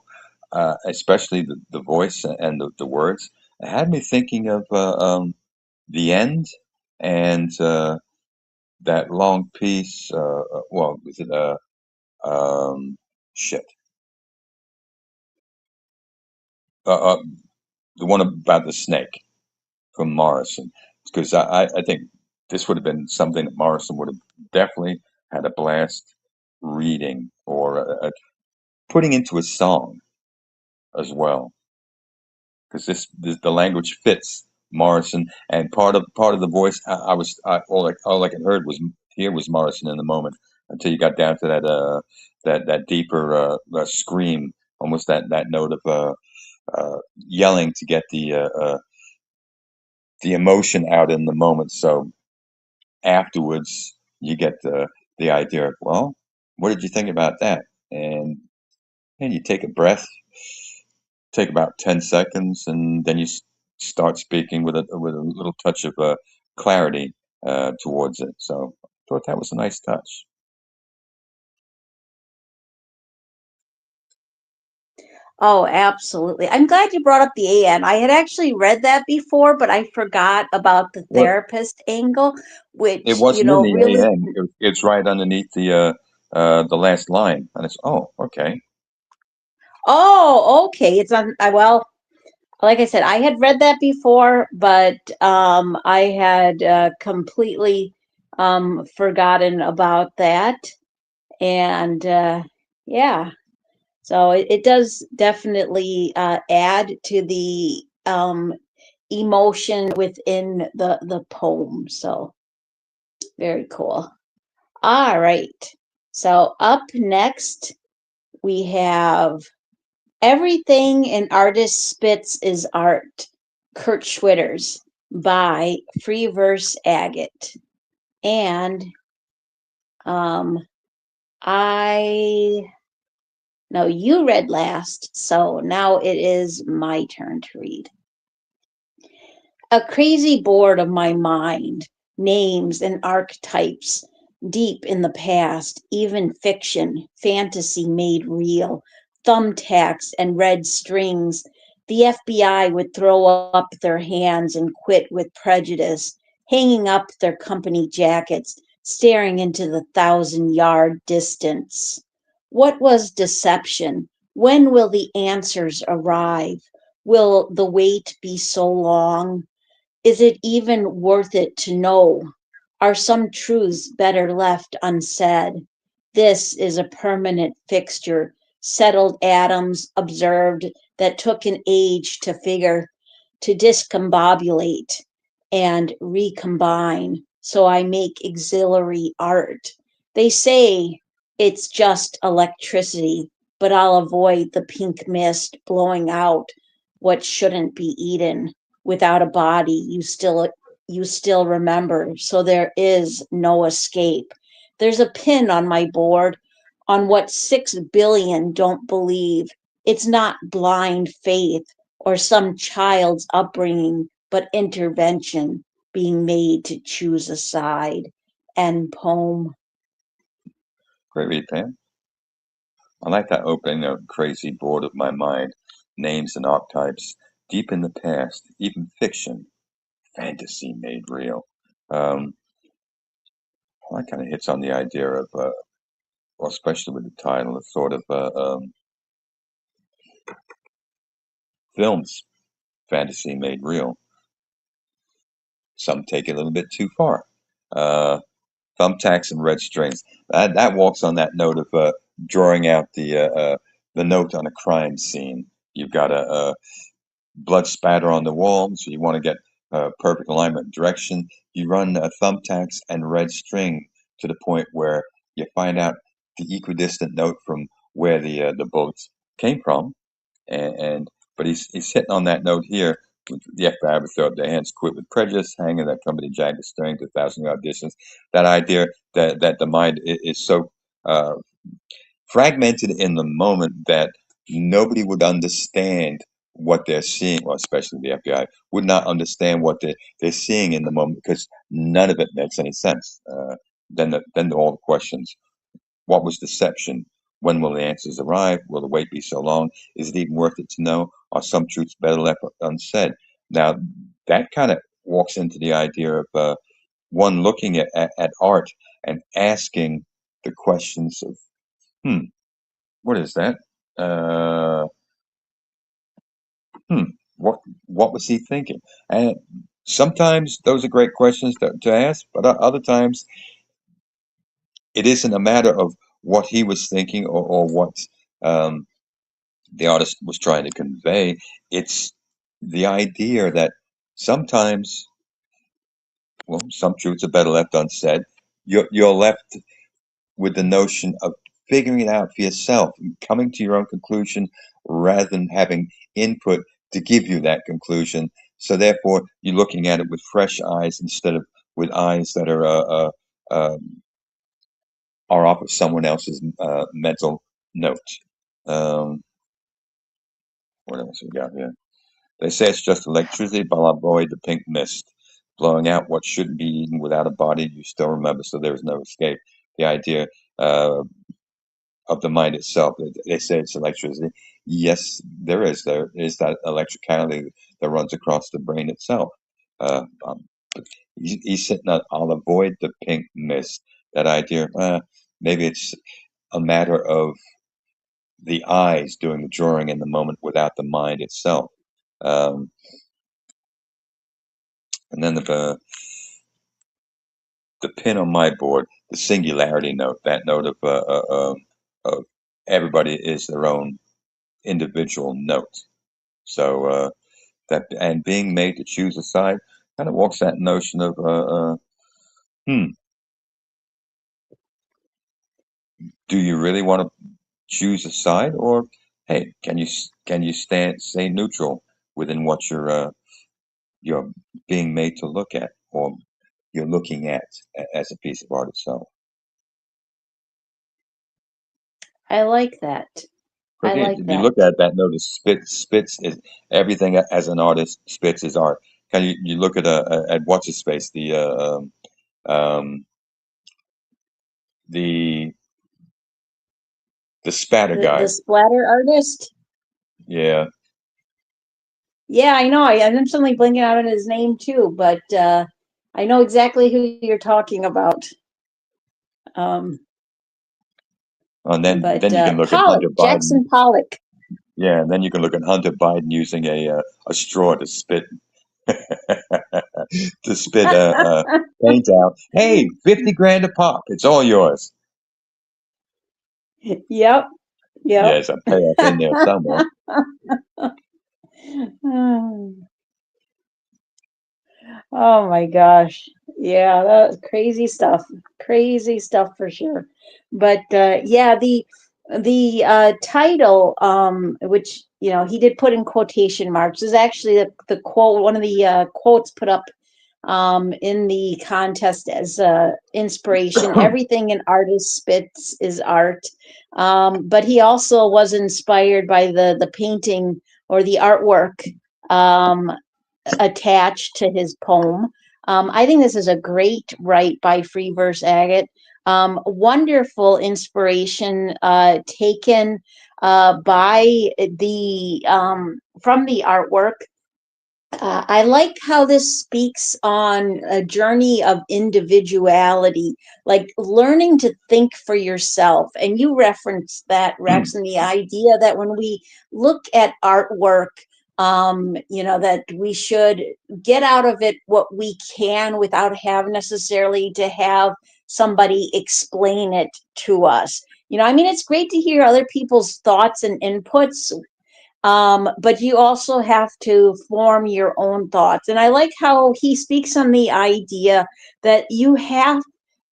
especially the voice and the words, it had me thinking of the end and that long piece. Well, was it shit? Uh, uh, the one about the snake from Morrison, because I think this would have been something that Morrison would have definitely had a blast reading or putting into a song as well, because this the language fits Morrison, and part of the voice all I could heard was hear was Morrison in the moment until you got down to that deeper scream, almost that note of yelling to get the emotion out in the moment. So afterwards, you get the idea of, well, what did you think about that? And you take a breath, take about 10 seconds, and then you start speaking with a little touch of clarity towards it. So I thought that was a nice touch. Oh, absolutely. I'm glad you brought up the AN. I had actually read that before, but I forgot about the Well, therapist angle, it which, wasn't in the really. AN. It's right underneath the last line, and it's okay. Oh, okay. It's on. Well, like I said, I had read that before, but I had completely forgotten about that. And yeah, so it does definitely add to the emotion within the poem. So very cool. All right. So up next, we have Everything an Artist Spits is Art, Kurt Schwitters by Free Verse Agate. And um, I no, you read last, so now it is my turn to read. A crazy board of my mind, names and archetypes, deep in the past, even fiction, fantasy made real, thumbtacks and red strings. The FBI would throw up their hands and quit with prejudice, hanging up their company jackets, staring into the 1,000-yard distance. What was deception? When will the answers arrive? Will the wait be so long? Is it even worth it to know? Are some truths better left unsaid? This is a permanent fixture, settled atoms observed that took an age to figure, to discombobulate and recombine. So I make auxiliary art. They say it's just electricity, but I'll avoid the pink mist blowing out what shouldn't be eaten. Without a body, you still remember, so there is no escape. There's a pin on my board on what 6 billion don't believe. It's not blind faith or some child's upbringing, but intervention being made to choose a side. End poem. Great read, Pam. I like that opening note, crazy board of my mind. names and archetypes deep in the past, even fiction, fantasy made real. Well, that kind of hits on the idea of, well, especially with the title, it's sort of films, fantasy made real. Some take it a little bit too far. Uh, Thumbtacks and red strings. That walks on that note of drawing out the note on a crime scene. You've got a blood spatter on the wall, so you want to get perfect alignment and direction. You run thumbtacks and red string to the point where you find out the equidistant note from where the bullets came from, and but he's hitting on that note here. The FBI would throw up their hands, quit with prejudice, hanging that company jagged string to 1,000-yard distance. That idea that the mind is so uh, fragmented in the moment that nobody would understand what they're seeing, well, especially the FBI, would not understand what they're seeing in the moment because none of it makes any sense. Then all the questions. What was deception? When will the answers arrive? Will the wait be so long? Is it even worth it to know? Are some truths better left unsaid? Now, that kind of walks into the idea of one looking at art and asking the questions of, hmm, what is that? Uh, hmm, what was he thinking? And sometimes those are great questions to ask, but other times it isn't a matter of what he was thinking or what um, the artist was trying to convey. It's the idea that sometimes, well, some truths are better left unsaid. You're left with the notion of figuring it out for yourself and coming to your own conclusion rather than having input to give you that conclusion. So therefore, you're looking at it with fresh eyes instead of with eyes that are off of someone else's mental note. Um, what else we got here? They say it's just electricity, but I'll avoid the pink mist, blowing out what shouldn't be eaten without a body you still remember, so there is no escape. The idea uh, of the mind itself. They say it's electricity. Yes, there is. There is that electricality that runs across the brain itself. But he's sitting on, I'll avoid the pink mist. That idea, maybe it's a matter of the eyes doing the drawing in the moment without the mind itself. Um, and then the pin on my board, the singularity note, that note of everybody is their own individual note. So that and being made to choose a side kind of walks that notion of hmm, do you really want to choose a side, or hey, can you stay neutral within what you're being made to look at, or you're looking at as a piece of art itself? I like that. I Because like if you that. look at that notice, spits is everything as an artist. Spits is art. Can you look at what's his face, um, the the spatter The guy? splatter artist. Yeah, Yeah, I know. I'm suddenly blinking out on his name too, but I know exactly who you're talking about. Um, and then but you can look at Pollock, Hunter Biden. Jackson Pollock. Yeah, and then you can look at Hunter Biden using a straw to spit to spit paint out. Hey, 50 grand a pop. It's all yours. Yep, Yeah, yep. there's a payoff in there somewhere. Oh my gosh. Yeah, that's crazy stuff. Crazy stuff for sure. But yeah, the title, which he did put in quotation marks, is actually the quote, one of the quotes put up in the contest as inspiration. Everything an artist spits is art. But he also was inspired by the painting or the artwork um, attached to his poem. I think this is a great write by Free Verse Agate. Wonderful inspiration taken by the from the artwork. I like how this speaks on a journey of individuality, like learning to think for yourself. And you referenced that, Rex, and the idea that when we look at artwork, that we should get out of it what we can without having necessarily to have somebody explain it to us. I mean, it's great to hear other people's thoughts and inputs, but you also have to form your own thoughts. And I like how he speaks on the idea that you have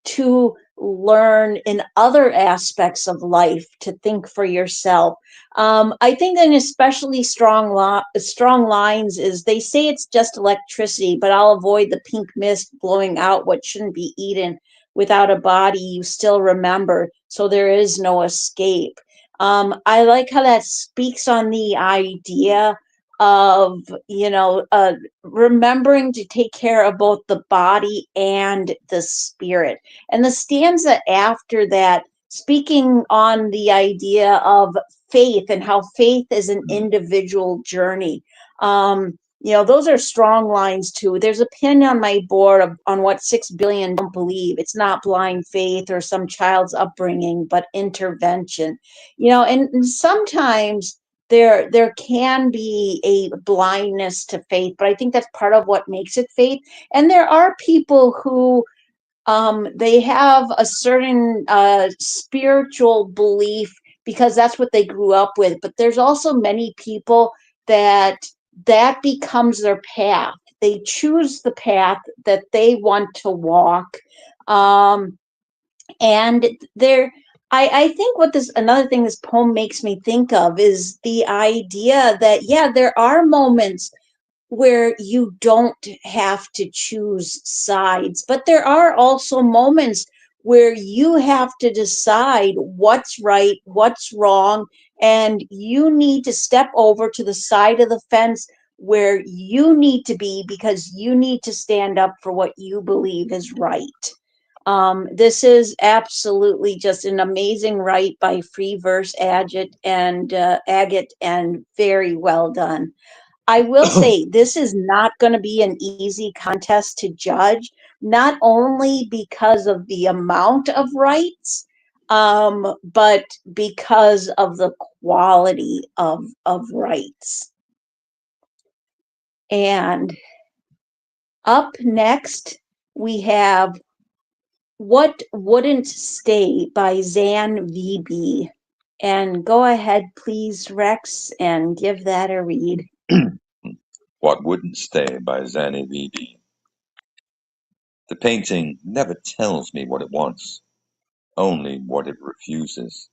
to learn in other aspects of life to think for yourself. I think an especially strong lines is they say it's just electricity, but I'll avoid the pink mist blowing out what shouldn't be eaten. Without a body, you still remember, so there is no escape. I like how that speaks on the idea of, remembering to take care of both the body and the spirit. And the stanza after that, speaking on the idea of faith and how faith is an individual journey. Those are strong lines too. There's a pin on my board on what 6 billion don't believe. It's not blind faith or some child's upbringing, but intervention. And sometimes there can be a blindness to faith, but I think that's part of what makes it faith. And there are people who they have a certain spiritual belief because that's what they grew up with. But there's also many people that becomes their path. They choose the path that they want to walk. And there, I think what this another thing this poem makes me think of is the idea that, yeah, there are moments where you don't have to choose sides, but there are also moments where you have to decide what's right, what's wrong, and you need to step over to the side of the fence where you need to be because you need to stand up for what you believe is right. This is absolutely just an amazing write by Free Verse Agate, and very well done. I will say this is not going to be an easy contest to judge, not only because of the amount of rights, but because of the quality of rights. And up next, we have What Wouldn't Stay by Zan VB. And go ahead, please, Rex, and give that a read. What Wouldn't Stay by Zanny VB. The painting never tells me what it wants, only what it refuses.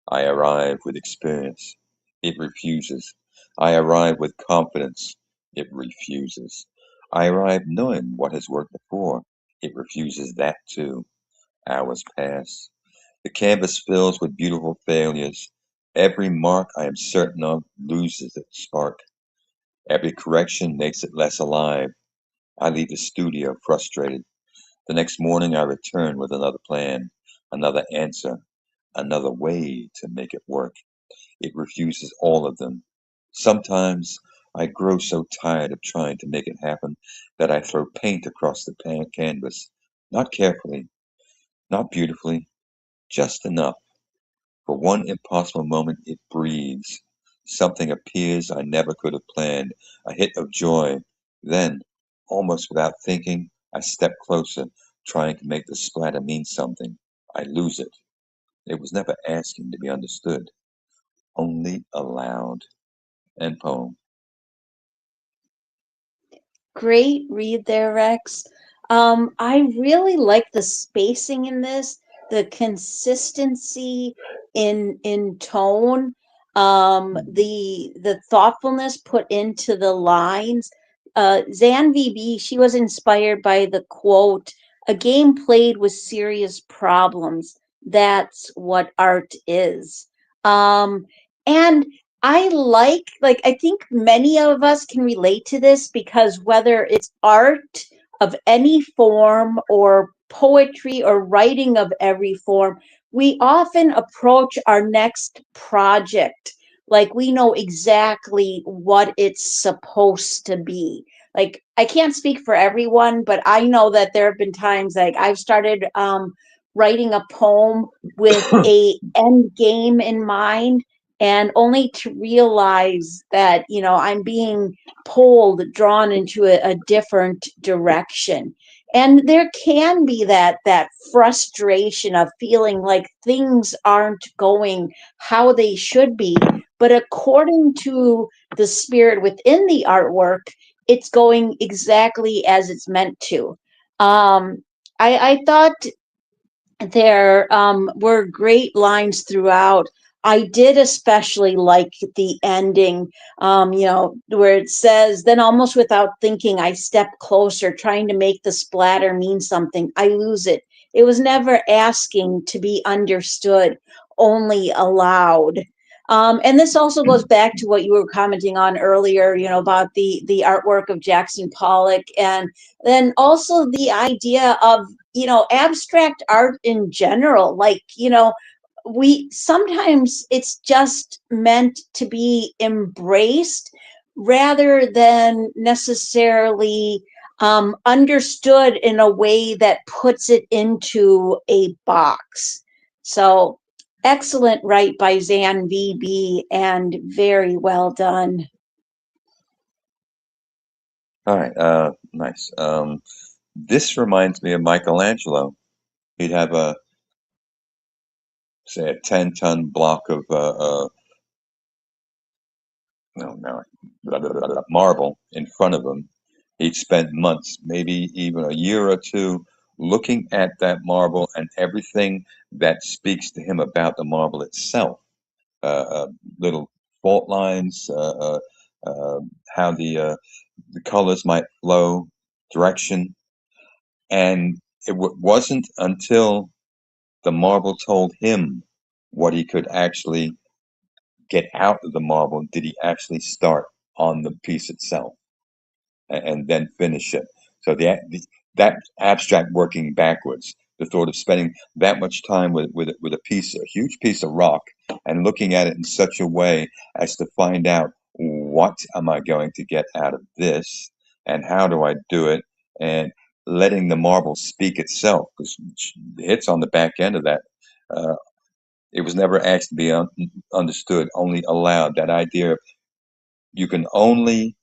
I arrive with experience. It refuses. I arrive with confidence. It refuses. I arrive knowing what has worked before. It refuses that too. Hours pass. The canvas fills with beautiful failures. Every mark I am certain of loses its spark. Every correction makes it less alive. I leave the studio frustrated. The next morning I return with another plan, another answer, another way to make it work. It refuses all of them. Sometimes I grow so tired of trying to make it happen that I throw paint across the canvas, not carefully, not beautifully, just enough. For one impossible moment it breathes. Something appears I never could have planned, a hit of joy. Then, almost without thinking, I step closer, trying to make the splatter mean something. I lose it. It was never asking to be understood, only allowed. End poem. Great read there, Rex. I really like the spacing in this, the consistency in tone, the thoughtfulness put into the lines. Zan VB, she was inspired by the quote, "A game played with serious problems. That's what art is." And I I think many of us can relate to this because whether it's art of any form or poetry or writing of every form, we often approach our next project like we know exactly what it's supposed to be. Like, I can't speak for everyone, but I know that there have been times like I've started writing a poem with a end game in mind, and only to realize that, I'm being pulled, drawn into a different direction. And there can be that frustration of feeling like things aren't going how they should be, but according to the spirit within the artwork, it's going exactly as it's meant to. I thought there were great lines throughout. I did especially like the ending, where it says, then almost without thinking, I step closer, trying to make the splatter mean something. I lose it. It was never asking to be understood, only allowed. And this also goes back to what you were commenting on earlier, about the artwork of Jackson Pollock, and then also the idea of abstract art in general. Like, we sometimes it's just meant to be embraced rather than necessarily understood in a way that puts it into a box. So, excellent write by Zan VB, and very well done. All right, nice. This reminds me of Michelangelo. He'd have say a 10-ton block of no, no, marble in front of him. He'd spent months, maybe even a year or two, looking at that marble and everything that speaks to him about the marble itself. Little fault lines, how the colors might flow, direction, and wasn't until the marble told him what he could actually get out of the marble did he actually start on the piece itself and then finish it. So that abstract working backwards, the thought of spending that much time with a huge piece of rock, and looking at it in such a way as to find out what am I going to get out of this, and how do I do it, and letting the marble speak itself, because the hits on the back end of that. It was never asked to be understood, only allowed. That idea of you can only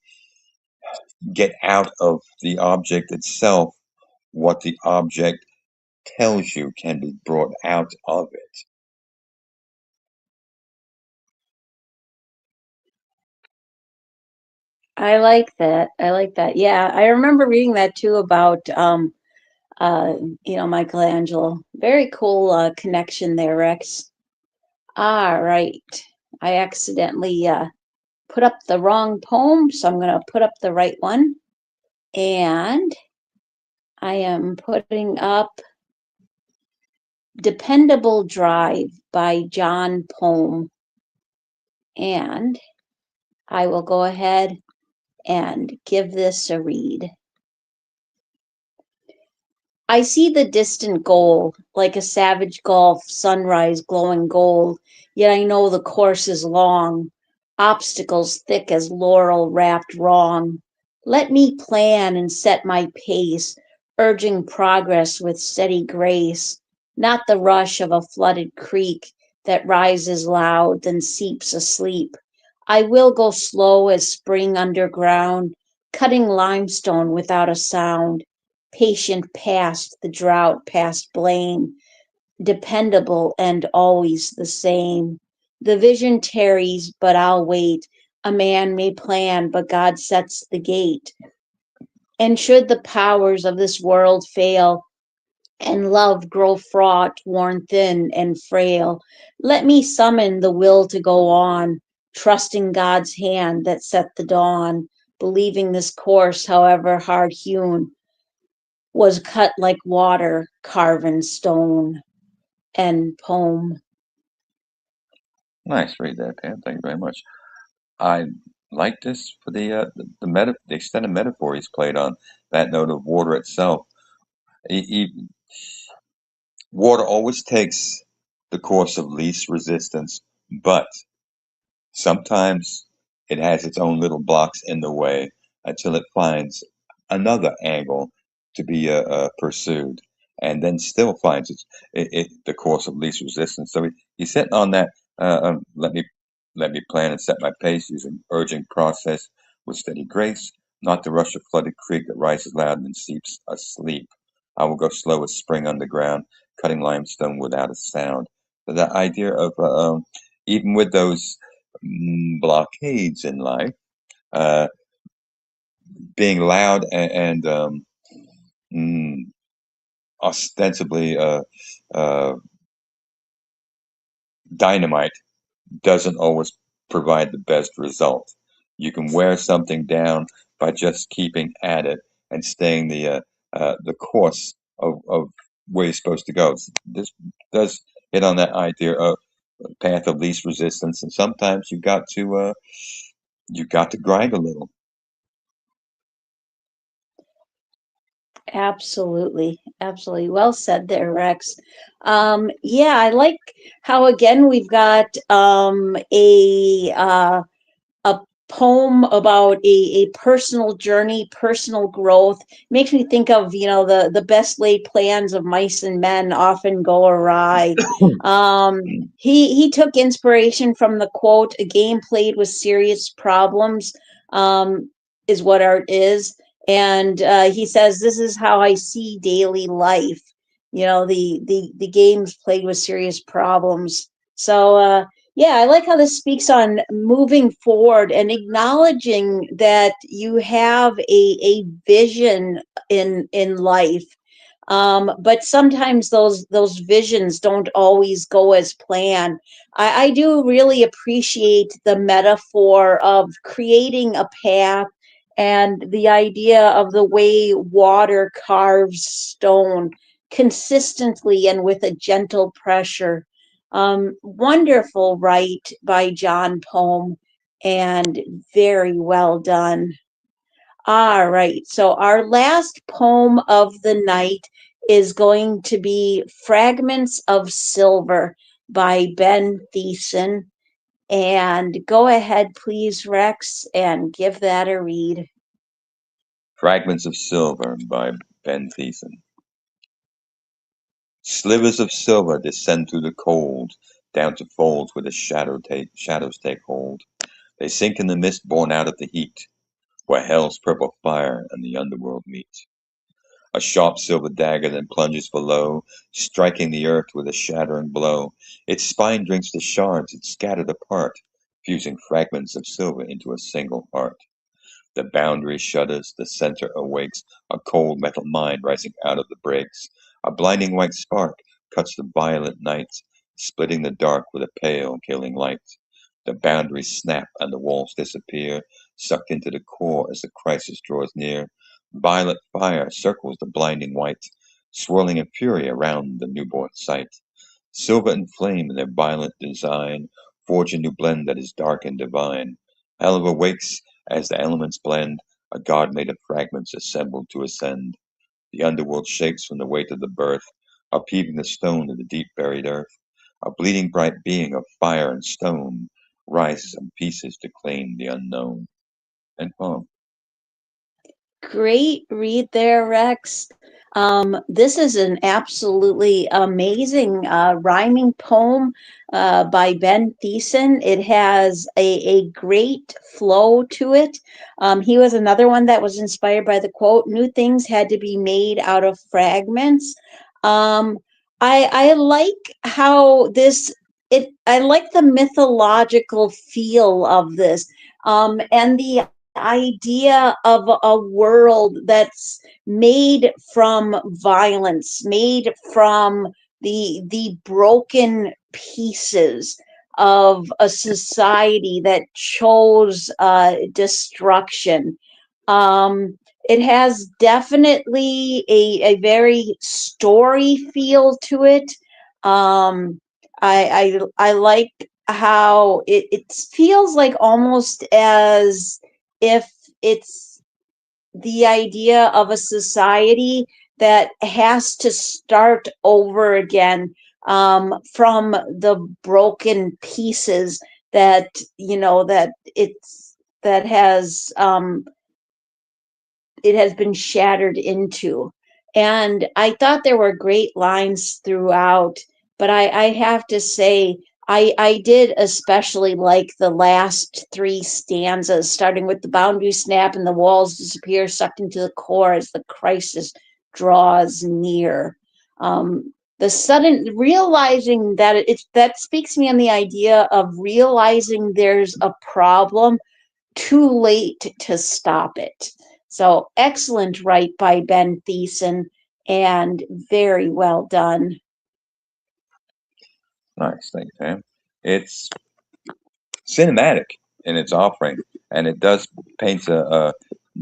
get out of the object itself what the object tells you can be brought out of it. I like that. I like that. Yeah, I remember reading that too about uh Michelangelo. Very cool connection there, Rex. All right. I accidentally put up the wrong poem, so I'm going to put up the right one. And I am putting up Dependable Drive by John Poem. And I will go ahead and give this a read. I see the distant goal, like a savage gulf sunrise glowing gold, yet I know the course is long, obstacles thick as laurel wrapped wrong. Let me plan and set my pace, urging progress with steady grace, not the rush of a flooded creek that rises loud, then seeps asleep. I will go slow as spring underground, cutting limestone without a sound, patient past the drought, past blame, dependable and always the same. The vision tarries, but I'll wait. A man may plan, but God sets the gate. And should the powers of this world fail, and love grow fraught, worn thin and frail, let me summon the will to go on, trusting God's hand that set the dawn, believing this course, however hard hewn, was cut like water carven stone. End poem. Nice read there, Pam. Thank you very much. I like this for the extended metaphor he's played on that note of water itself. Water always takes the course of least resistance, but sometimes it has its own little blocks in the way until it finds another angle to be pursued, and then still finds the course of least resistance. So he's sitting on that. Let me plan and set my pace using urging process with steady grace, not the rush of flooded creek that rises loud and then seeps asleep. I will go slow as spring underground, cutting limestone without a sound. So the idea of even with those blockades in life, uh, being loud and mm, ostensibly uh, dynamite doesn't always provide the best result. You can wear something down by just keeping at it and staying the course of where you're supposed to go. This does hit on that idea of path of least resistance, and sometimes you got to grind a little. Absolutely, absolutely. Well said there, Rex. Yeah, I like how again we've got a poem about a personal journey, personal growth. Makes me think of, the best laid plans of mice and men often go awry. He took inspiration from the quote, "A game played with serious problems is what art is." And he says, "This is how I see daily life." The games played with serious problems. So yeah, I like how this speaks on moving forward and acknowledging that you have a vision in life. But sometimes those visions don't always go as planned. I do really appreciate the metaphor of creating a path and the idea of the way water carves stone consistently and with a gentle pressure. Wonderful write by John Poem and very well done. All right. So our last poem of the night is going to be Fragments of Silver by Ben Thiessen. And go ahead, please, Rex, and give that a read. Fragments of Silver by Ben Thiessen. Slivers of silver descend through the cold, down to folds where the shadows take hold. They sink in the mist born out of the heat, where hell's purple fire and the underworld meet. A sharp silver dagger then plunges below, striking the earth with a shattering blow. Its spine drinks the shards it scattered apart, fusing fragments of silver into a single heart. The boundary shudders, the center awakes, a cold metal mind rising out of the breaks. A blinding white spark cuts the violet night, splitting the dark with a pale, killing light. The boundaries snap and the walls disappear, sucked into the core as the crisis draws near. Violet fire circles the blinding white, swirling in fury around the newborn sight. Silver and flame in their violent design forge a new blend that is dark and divine. Hell awakes as the elements blend, a god made of fragments assembled to ascend. The underworld shakes from the weight of the birth, upheaving the stone of the deep buried earth. A bleeding bright being of fire and stone rises in pieces to claim the unknown. And poem. Great read there, Rex. This is an absolutely amazing rhyming poem by Ben Thiessen. It has a great flow to it. He was another one that was inspired by the quote, "New things had to be made out of fragments." Um, I like how I like the mythological feel of this. And the idea of a world that's made from violence, made from the broken pieces of a society that chose destruction. It has definitely a very story feel to it. I like how it feels like almost as if it's the idea of a society that has to start over again, from the broken pieces that, that that has it has been shattered into. And I thought there were great lines throughout, but I have to say, I did especially like the last three stanzas, starting with the boundaries snap and the walls disappear, sucked into the core as the crisis draws near. The sudden realizing that that speaks to me on the idea of realizing there's a problem too late to stop it. So excellent write by Ben Thiessen, and very well done. Nice, thank you, Pam. It's cinematic in its offering, and it does paint a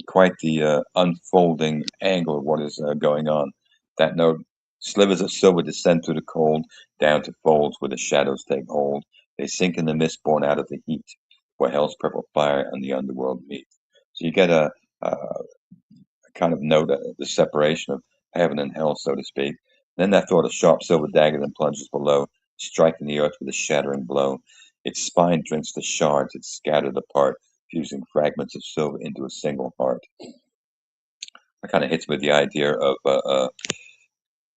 quite the unfolding angle of what is going on. That note, slivers of silver descend through the cold, down to folds where the shadows take hold. They sink in the mist born out of the heat, where hell's purple fire and the underworld meet. So you get a kind of note of the separation of heaven and hell, so to speak. Then that thought, a sharp silver dagger then plunges below, striking the earth with a shattering blow. Its spine drinks the shards, it's scattered apart, fusing fragments of silver into a single heart. It kind of hits with the idea of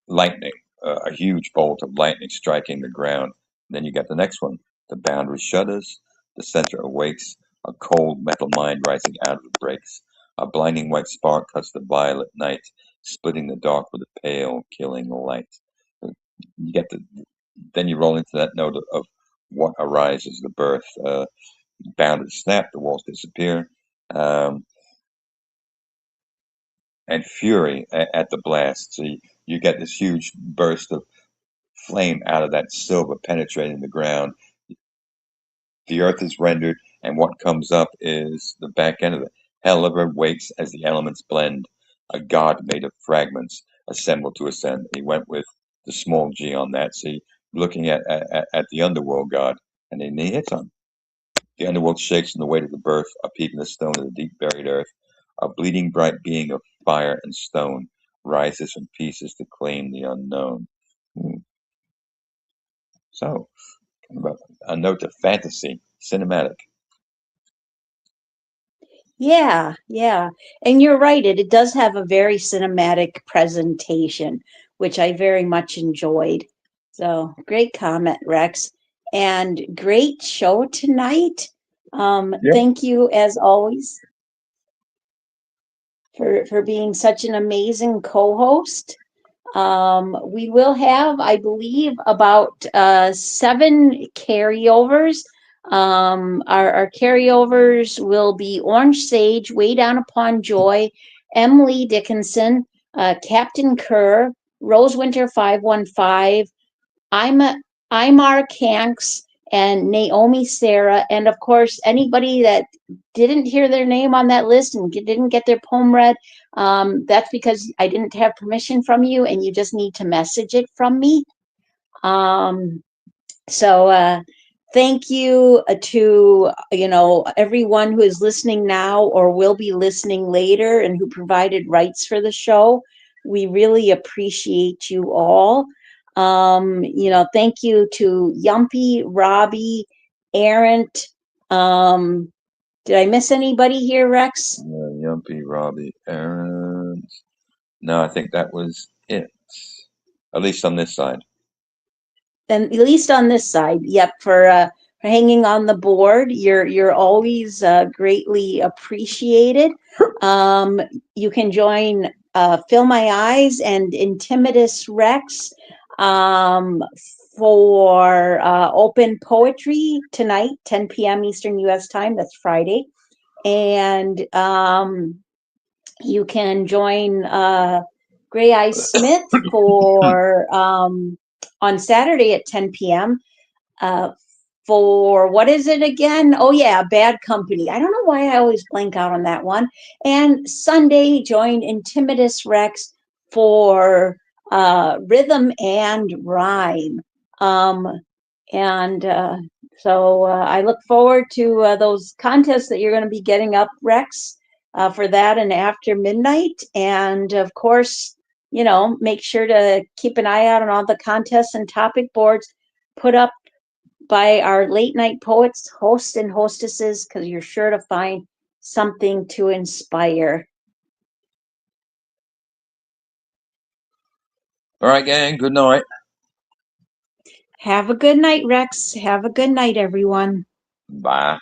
lightning, a huge bolt of lightning striking the ground. And then you get the next one. The boundary shudders, the center awakes, a cold metal mind rising out of the breaks. A blinding white spark cuts the violet night, splitting the dark with a pale, killing light. You get the, then you roll into that note of what arises, the birth. Boundaries snap, the walls disappear. Um, and fury at the blast. So you get this huge burst of flame out of that silver penetrating the ground. The earth is rendered, and what comes up is the back end of it. Hell ever wakes as the elements blend. A god made of fragments assembled to ascend. He went with the small g on that. See, looking at the underworld god, and then he hits on. The underworld shakes in the weight of the birth, a peep in the stone of the deep buried earth. A bleeding bright being of fire and stone rises from pieces to claim the unknown. So, a note of fantasy, cinematic. Yeah, yeah. And you're right, it does have a very cinematic presentation, which I very much enjoyed. So great comment, Rex. And great show tonight. Yep. Thank you as always for being such an amazing co-host. We will have, I believe, about 7 carryovers. Our carryovers will be Orange Sage, Way Down Upon Joy, Emily Dickinson, Captain Kerr, Rose Winter 515, I'm Mark Hanks, and Naomi Sarah, and of course anybody that didn't hear their name on that list and didn't get their poem read. That's because I didn't have permission from you, and you just need to message it from me. Um, so thank you to everyone who is listening now or will be listening later and who provided rights for the show. We really appreciate you all. Thank you to Yumpy, Robbie, Errant. Did I miss anybody here, Rex? Yumpy, Robbie, Aaron. No, I think that was it. At least on this side. And at least on this side, yep, for hanging on the board. You're always greatly appreciated. You can join Fill My Eyes and IntimidusRex for open poetry tonight, 10 p.m. Eastern U.S. time. That's Friday. And you can join Gray Eye Smith for on Saturday at 10 p.m. For what is it again? Oh yeah, Bad Company. I don't know why I always blank out on that one. And Sunday, join IntimidusRex for rhythm and rhyme. And so I look forward to those contests that you're going to be getting up, Rex, for that and after midnight. And of course, make sure to keep an eye out on all the contests and topic boards put up by our late night poets, hosts, and hostesses, because you're sure to find something to inspire. All right, gang. Good night. Have a good night, Rex. Have a good night, everyone. Bye.